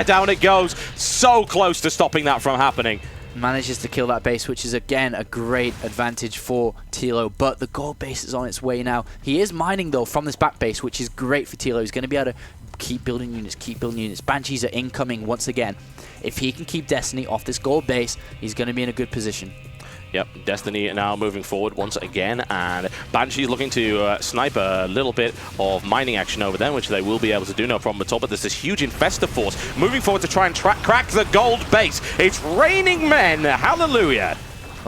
Down it goes. So close to stopping that from happening. Manages to kill that base, which is, again, a great advantage for TLO, but the gold base is on its way now. He is mining, though, from this back base, which is great for TLO. He's going to be able to keep building units, Banshees are incoming once again. If he can keep Destiny off this gold base, he's going to be in a good position. Yep, Destiny now moving forward once again, and Banshee's looking to snipe a little bit of mining action over there, which they will be able to do, no problem at all. But there's this huge Infestor force moving forward to try and crack the gold base. It's raining men, hallelujah!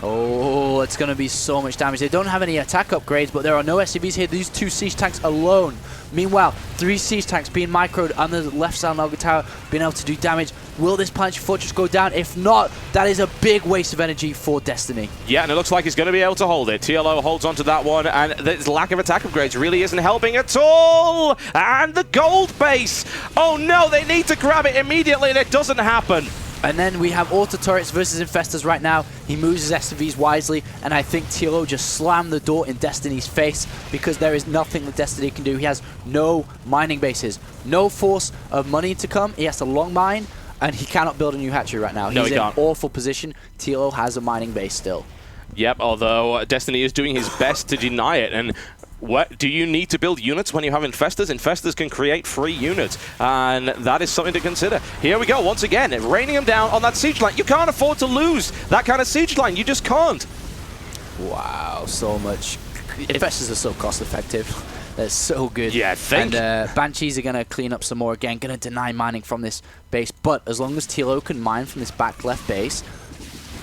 Oh, it's going to be so much damage. They don't have any attack upgrades, but there are no SCVs here. These 2 siege tanks alone. Meanwhile, 3 siege tanks being microed on the left side of Alga Tower, being able to do damage. Will this Planetary Fortress go down? If not, that is a big waste of energy for Destiny. Yeah, and it looks like he's going to be able to hold it. TLO holds onto that one, and the lack of attack upgrades really isn't helping at all. And the gold base. Oh no, they need to grab it immediately, and it doesn't happen. And then we have auto turrets versus Infestors right now. He moves his SCVs wisely, and I think TLO just slammed the door in Destiny's face, because there is nothing that Destiny can do. He has no mining bases, no force of money to come. He has to long mine, and he cannot build a new hatchery right now. No, He's he in can't. an awful position. TLO has a mining base still. Yep, although Destiny is doing his best to deny it, and what do you need to build units when you have Infestors? Infestors can create free units, and that is something to consider. Here we go, once again, raining them down on that siege line. You can't afford to lose that kind of siege line. You just can't. Wow, so much. Infestors are so cost-effective. They're so good. Yeah, And Banshees are going to clean up some more again, going to deny mining from this base. But as long as TLO can mine from this back left base,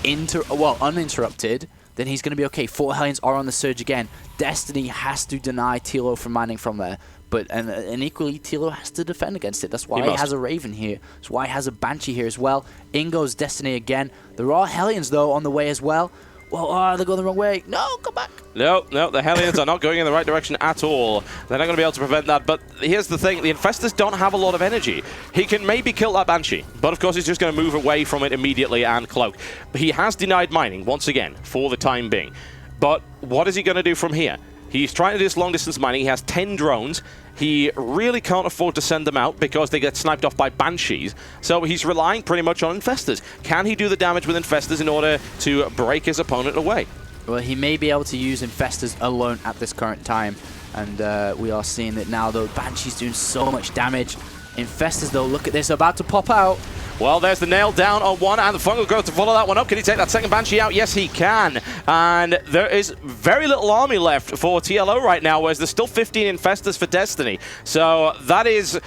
uninterrupted, then he's going to be okay. 4 Hellions are on the surge again. Destiny has to deny TLO from mining from there. But and equally, TLO has to defend against it. That's why he has a Raven here. That's why he has a Banshee here as well. In goes Destiny again. There are Hellions, though, on the way as well. Well, they're going the wrong way. No, come back. No, the Hellions are not going in the right direction at all. They're not going to be able to prevent that. But here's the thing. The Infestors don't have a lot of energy. He can maybe kill that Banshee, but of course he's just going to move away from it immediately and cloak. He has denied mining, once again, for the time being. But what is he going to do from here? He's trying to do this long-distance mining. He has 10 drones. He really can't afford to send them out because they get sniped off by Banshees. So he's relying pretty much on Infestors. Can he do the damage with Infestors in order to break his opponent away? Well, he may be able to use Infestors alone at this current time. And we are seeing it now, though. Banshee's doing so much damage. Infestors, though, look at this, about to pop out. Well, there's the nail down on one, and the fungal growth to follow that one up. Can he take that second Banshee out? Yes, he can. And there is very little army left for TLO right now, whereas there's still 15 Infestors for Destiny. So that is...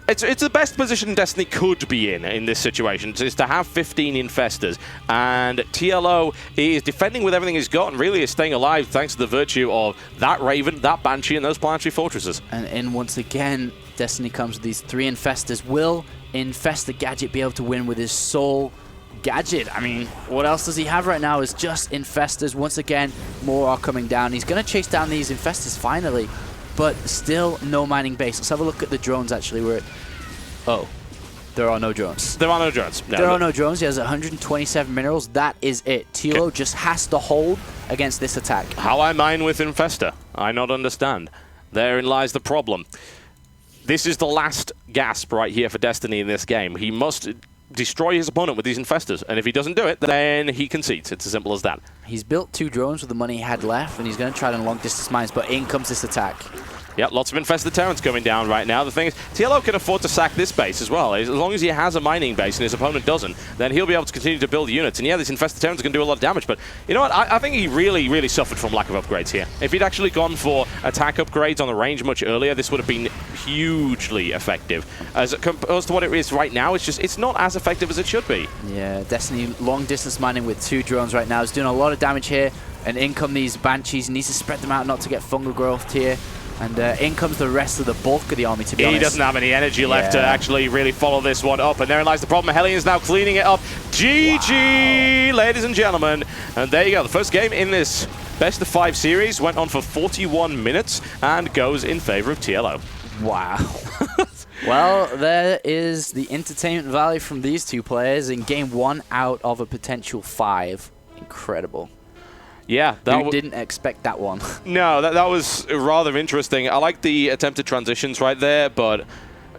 It's the best position Destiny could be in this situation, is to have 15 Infestors. And TLO is defending with everything he's got and really is staying alive thanks to the virtue of that Raven, that Banshee, and those Planetary Fortresses. And once again, Destiny comes with these 3 Infestors. Will Infestor Gadget be able to win with his sole Gadget? I mean, what else does he have right now is just Infestors. Once again, more are coming down. He's going to chase down these Infestors finally, but still no mining base. Let's have a look at the drones, actually. Oh, there are no drones. There are no drones. No, there are no drones. He has 127 minerals. That is it. Tilo just has to hold against this attack. How I mine with Infestor? I not understand. Therein lies the problem. This is the last gasp right here for Destiny in this game. He must destroy his opponent with these Infestors, and if he doesn't do it, then he concedes. It's as simple as that. He's built 2 drones with the money he had left, and he's going to try to long-distance mines, but in comes this attack. Yeah, lots of infested Terrans coming down right now. The thing is, TLO can afford to sack this base as well. As long as he has a mining base and his opponent doesn't, then he'll be able to continue to build units. And yeah, these infested Terrans are going to do a lot of damage, but you know what? I think he really, really suffered from lack of upgrades here. If he'd actually gone for attack upgrades on the range much earlier, this would have been hugely effective. As opposed to what it is right now, it's not as effective as it should be. Yeah, Destiny long-distance mining with 2 drones right now. He's doing a lot of damage here, and in come these Banshees. He needs to spread them out not to get fungal growth here. And in comes the rest of the bulk of the army, to be honest. He doesn't have any energy left to actually really follow this one up. And therein lies the problem. Hellions now cleaning it up. GG, ladies and gentlemen. And there you go. The first game in this best of 5 series went on for 41 minutes and goes in favor of TLO. Wow. Well, there is the entertainment value from these 2 players in game 1 out of a potential 5. Incredible. Yeah, Who didn't expect that one? No, that was rather interesting. I like the attempted transitions right there, but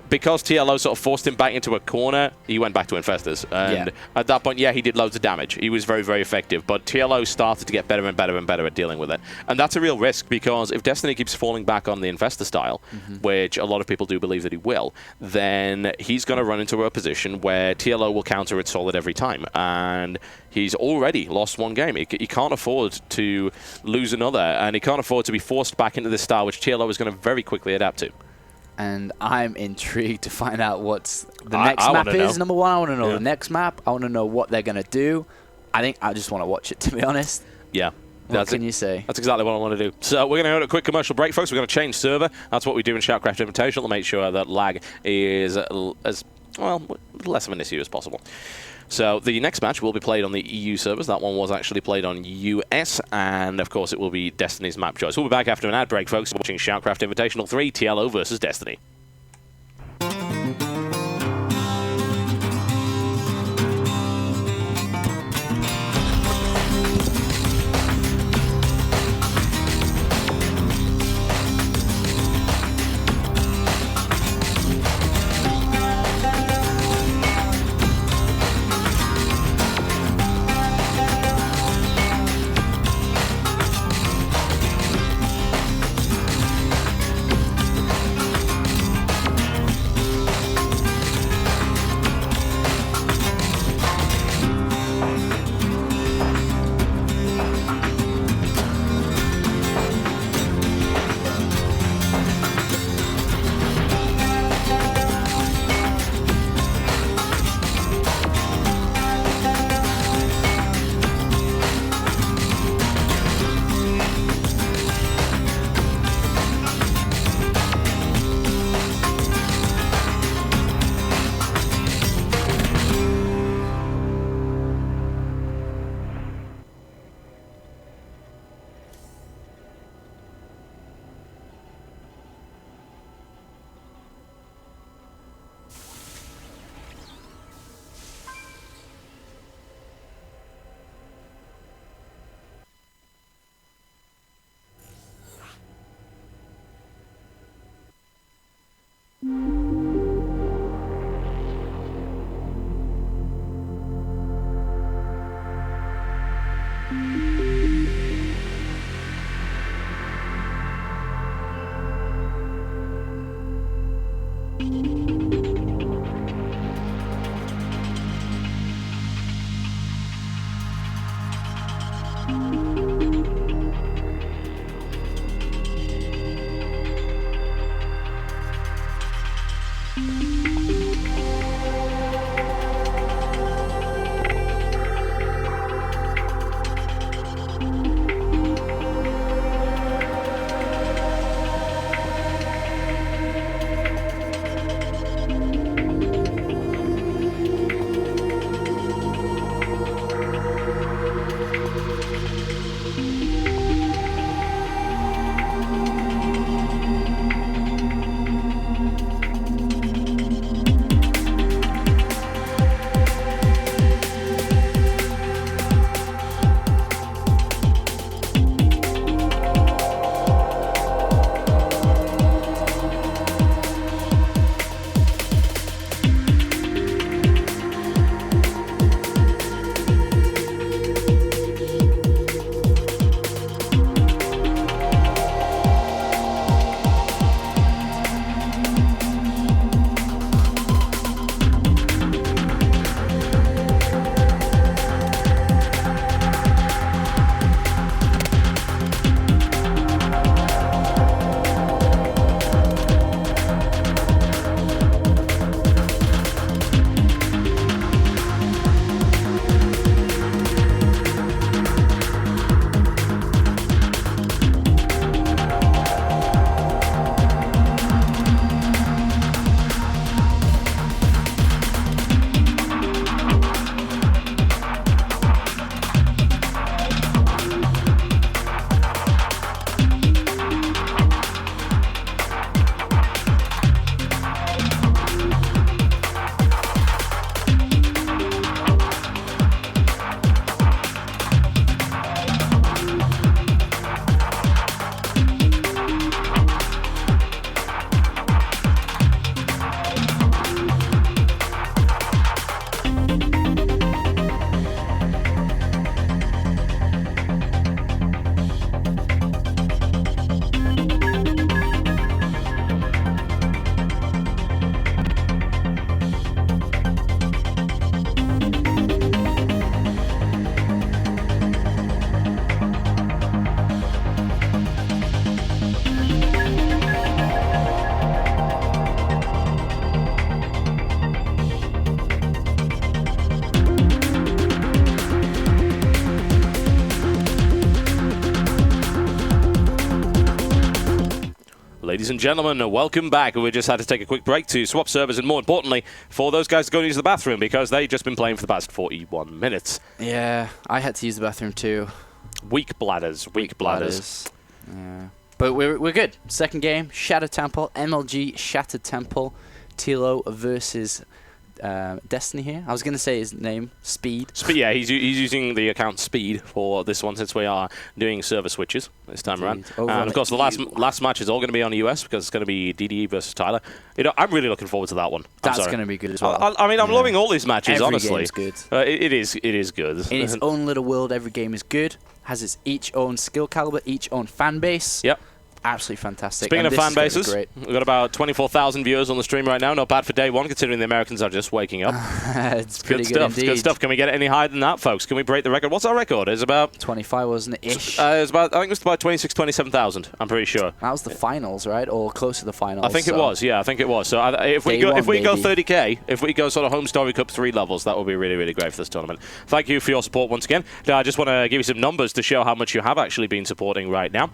because TLO sort of forced him back into a corner, he went back to Infestors. And at that point, yeah, he did loads of damage. He was very, very effective. But TLO started to get better and better and better at dealing with it. And that's a real risk, because if Destiny keeps falling back on the Infestor style, which a lot of people do believe that he will, then he's going to run into a position where TLO will counter it solid every time. And he's already lost 1 game. He can't afford to lose another, and he can't afford to be forced back into this style, which TLO is going to very quickly adapt to. And I'm intrigued to find out what the next map is. Number 1, I want to know the next map. I want to know what they're going to do. I think I just want to watch it, to be honest. Yeah. What can you say? That's exactly what I want to do. So we're going to go to a quick commercial break, folks. We're going to change server. That's what we do in SHOUTcraft Invitational to make sure that lag is as, well, less of an issue as possible. So the next match will be played on the EU servers. That one was actually played on US, and of course it will be Destiny's map choice. We'll be back after an ad break, folks. Watching SHOUTcraft Invitational 3, TLO versus Destiny. Ladies and gentlemen, welcome back. We just had to take a quick break to swap servers and, more importantly, for those guys to go and use the bathroom because they've just been playing for the past 41 minutes. Yeah, I had to use the bathroom too. Weak bladders. Yeah. But we're good. Second game, Shattered Temple, MLG Shattered Temple, Tilo versus Destiny here. I was going to say his name, Speed. Yeah, he's using the account Speed for this one since we are doing server switches this time around. And of course, the last match is all going to be on the US because it's going to be DDE versus Tyler. You know, I'm really looking forward to that one. That's going to be good as well. I mean, I'm loving all these matches, every honestly. Game's good. It is good. In its own little world, every game is good. Has its each own skill caliber, each own fan base. Yep. Absolutely fantastic. Speaking of fan bases, we've got about 24,000 viewers on the stream right now. Not bad for day one, considering the Americans are just waking up. It's pretty good stuff. indeed. Good stuff. Can we get it any higher than that, folks? Can we break the record? What's our record? It's about 25, wasn't it? Ish. I think it was about 26, 27,000. I'm pretty sure. That was the finals, right? Or close to the finals. I think it was. Yeah, I think it was. So if we go 30K, if we go sort of home story cup 3 levels, that would be really, really great for this tournament. Thank you for your support once again. I just want to give you some numbers to show how much you have actually been supporting right now.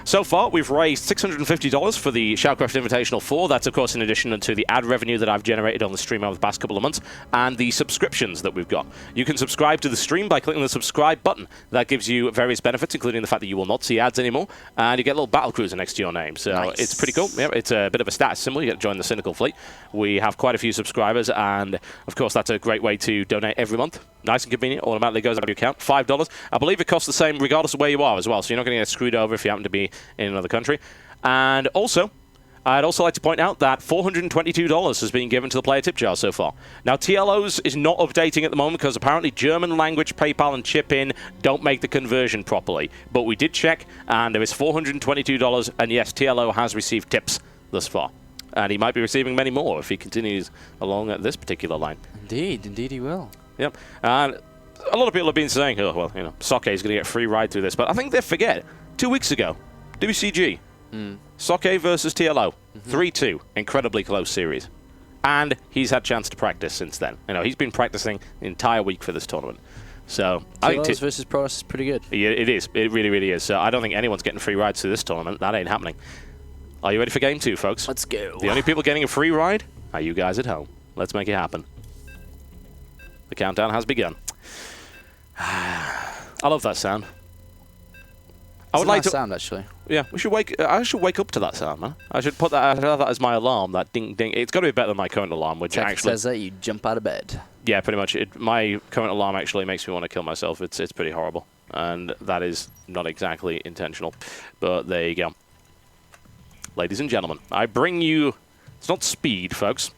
So far, we've raised $650 for the SHOUTcraft Invitational 4. That's, of course, in addition to the ad revenue that I've generated on the stream over the past couple of months and the subscriptions that we've got. You can subscribe to the stream by clicking the subscribe button. That gives you various benefits, including the fact that you will not see ads anymore, and you get a little battle cruiser next to your name. So nice. It's pretty cool. Yeah, it's a bit of a status symbol. You get to join the Cynical Fleet. We have quite a few subscribers, and, of course, that's a great way to donate every month. Nice and convenient. Automatically goes out of your account. $5. I believe it costs the same regardless of where you are as well, so you're not going to get screwed over if you happen to be in another country. And also, I'd also like to point out that $422 has been given to the player tip jar so far. Now, TLO's is not updating at the moment because apparently German language, PayPal, and chip-in don't make the conversion properly. But we did check, and there is $422, and yes, TLO has received tips thus far. And he might be receiving many more if he continues along at this particular line. Indeed he will. Yep. And a lot of people have been saying, oh, well, you know, Soke is going to get free ride through this. But I think they forget. 2 weeks ago, WCG. Soke versus TLO, 3-2, incredibly close series. And he's had a chance to practice since then. You know, he's been practicing the entire week for this tournament. So I think TLO's versus Pros is pretty good. Yeah, it is. It really, really is. So I don't think anyone's getting free rides to this tournament. That ain't happening. Are you ready for game 2, folks? Let's go. The only people getting a free ride are you guys at home. Let's make it happen. The countdown has begun. I love that sound. I would like to sound actually. Yeah, I should wake up to that sound, man. I should put that. I should have that as my alarm. That ding ding. It's got to be better than my current alarm, which actually says that you jump out of bed. Yeah, pretty much. My current alarm actually makes me want to kill myself. It's pretty horrible, and that is not exactly intentional. But there you go, ladies and gentlemen. I bring you. It's not Speed, folks,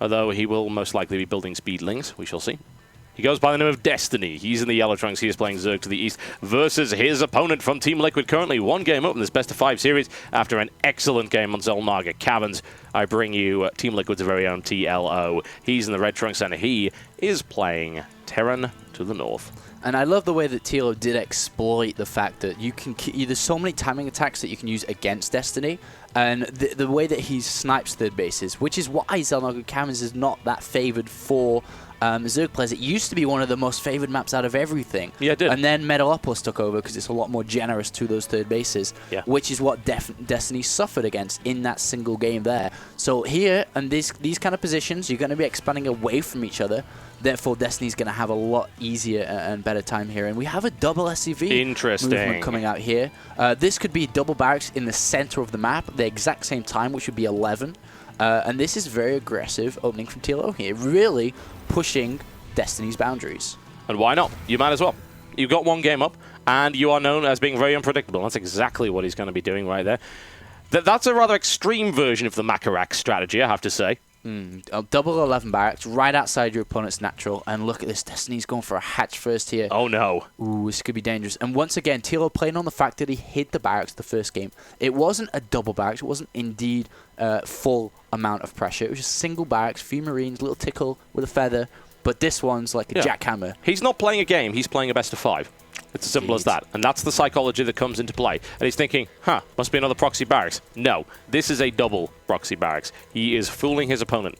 although he will most likely be building Speedlings. We shall see. He goes by the name of Destiny. He's in the yellow trunks. He is playing Zerg to the east versus his opponent from Team Liquid. Currently 1 game up in this best-of-5 series after an excellent game on Zelnaga Caverns. I bring you Team Liquid's very own TLO. He's in the red trunks, and he is playing Terran to the north. And I love the way that TLO did exploit the fact that you can there's so many timing attacks that you can use against Destiny, and the way that he snipes third bases, which is why Zelnaga Caverns is not that favored for Zerg players. It used to be one of the most favored maps out of everything. Yeah, it did. And then Metalopolis took over because it's a lot more generous to those third bases, which is what Destiny suffered against in that single game there. So here, and these kind of positions, you're going to be expanding away from each other. Therefore, Destiny's going to have a lot easier and better time here. And we have a double SCV movement coming out here. This could be double barracks in the center of the map, the exact same time, which would be 11. And this is very aggressive opening from TLO here, really pushing Destiny's boundaries. And why not? You might as well. You've got 1 game up, and you are known as being very unpredictable. That's exactly what he's going to be doing right there. That's a rather extreme version of the Macarak strategy, I have to say. Double 11 barracks right outside your opponent's natural, and look at this. Destiny's going for a hatch first here. Oh no. Ooh, this could be dangerous. And once again, TLO playing on the fact that he hid the barracks the first game. It wasn't a double barracks. It wasn't indeed full amount of pressure. It was just single barracks, few Marines, little tickle with a feather. But this one's like a jackhammer. He's not playing a game. He's playing a best-of-5. It's as simple as that. And that's the psychology that comes into play. And he's thinking, must be another proxy barracks. No, this is a double proxy barracks. He is fooling his opponent.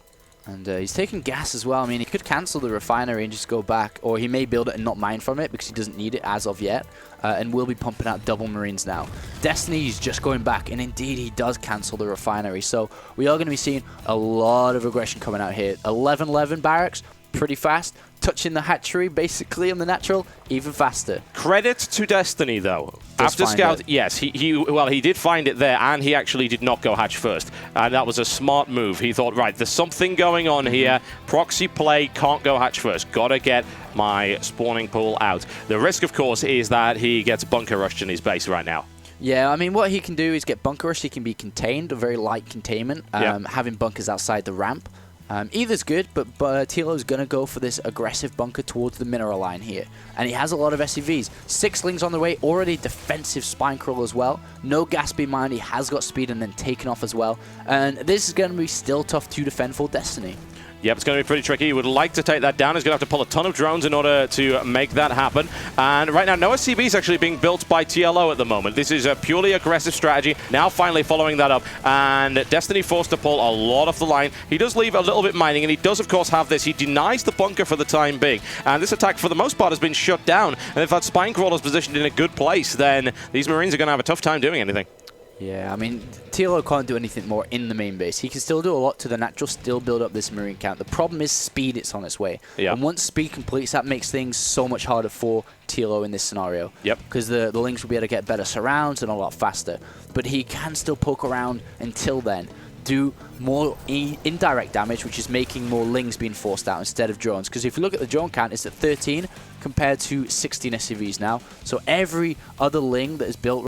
And he's taking gas as well. I mean, he could cancel the refinery and just go back, or he may build it and not mine from it because he doesn't need it as of yet, and will be pumping out double Marines now. Destiny is just going back, and indeed he does cancel the refinery. So we are going to be seeing a lot of aggression coming out here. 11-11 barracks, pretty fast. Touching the hatchery, basically, on the natural, even faster. Credit to Destiny, though. After Scout, yes, he did find it there, and he actually did not go hatch first. And that was a smart move. He thought, right, there's something going on here. Proxy play, can't go hatch first. Gotta get my spawning pool out. The risk, of course, is that he gets bunker rushed in his base right now. Yeah, I mean, what he can do is get bunker rush. He can be contained, a very light containment, having bunkers outside the ramp. Either's good, but Tilo's going to go for this aggressive bunker towards the mineral line here. And he has a lot of SCVs. 6 Lings on the way, already defensive spine crawl as well. No gas being mined, he has got speed and then taken off as well. And this is going to be still tough to defend for Destiny. Yep, it's going to be pretty tricky. He would like to take that down. He's going to have to pull a ton of drones in order to make that happen. And right now, no SCV is actually being built by TLO at the moment. This is a purely aggressive strategy. Now finally following that up. And Destiny forced to pull a lot off the line. He does leave a little bit mining, and he does, of course, have this. He denies the bunker for the time being. And this attack, for the most part, has been shut down. And if that spine crawler's positioned in a good place, then these Marines are going to have a tough time doing anything. Yeah, I mean, TLO can't do anything more in the main base. He can still do a lot to the natural, still build up this Marine count. The problem is speed, it's on its way. Yeah. And once speed completes, that makes things so much harder for TLO in this scenario. Yep. Because the Lings will be able to get better surrounds and a lot faster. But he can still poke around until then. Do more indirect damage, which is making more Lings being forced out instead of drones. Because if you look at the drone count, it's at 13 compared to 16 SCVs now. So every other Ling that is built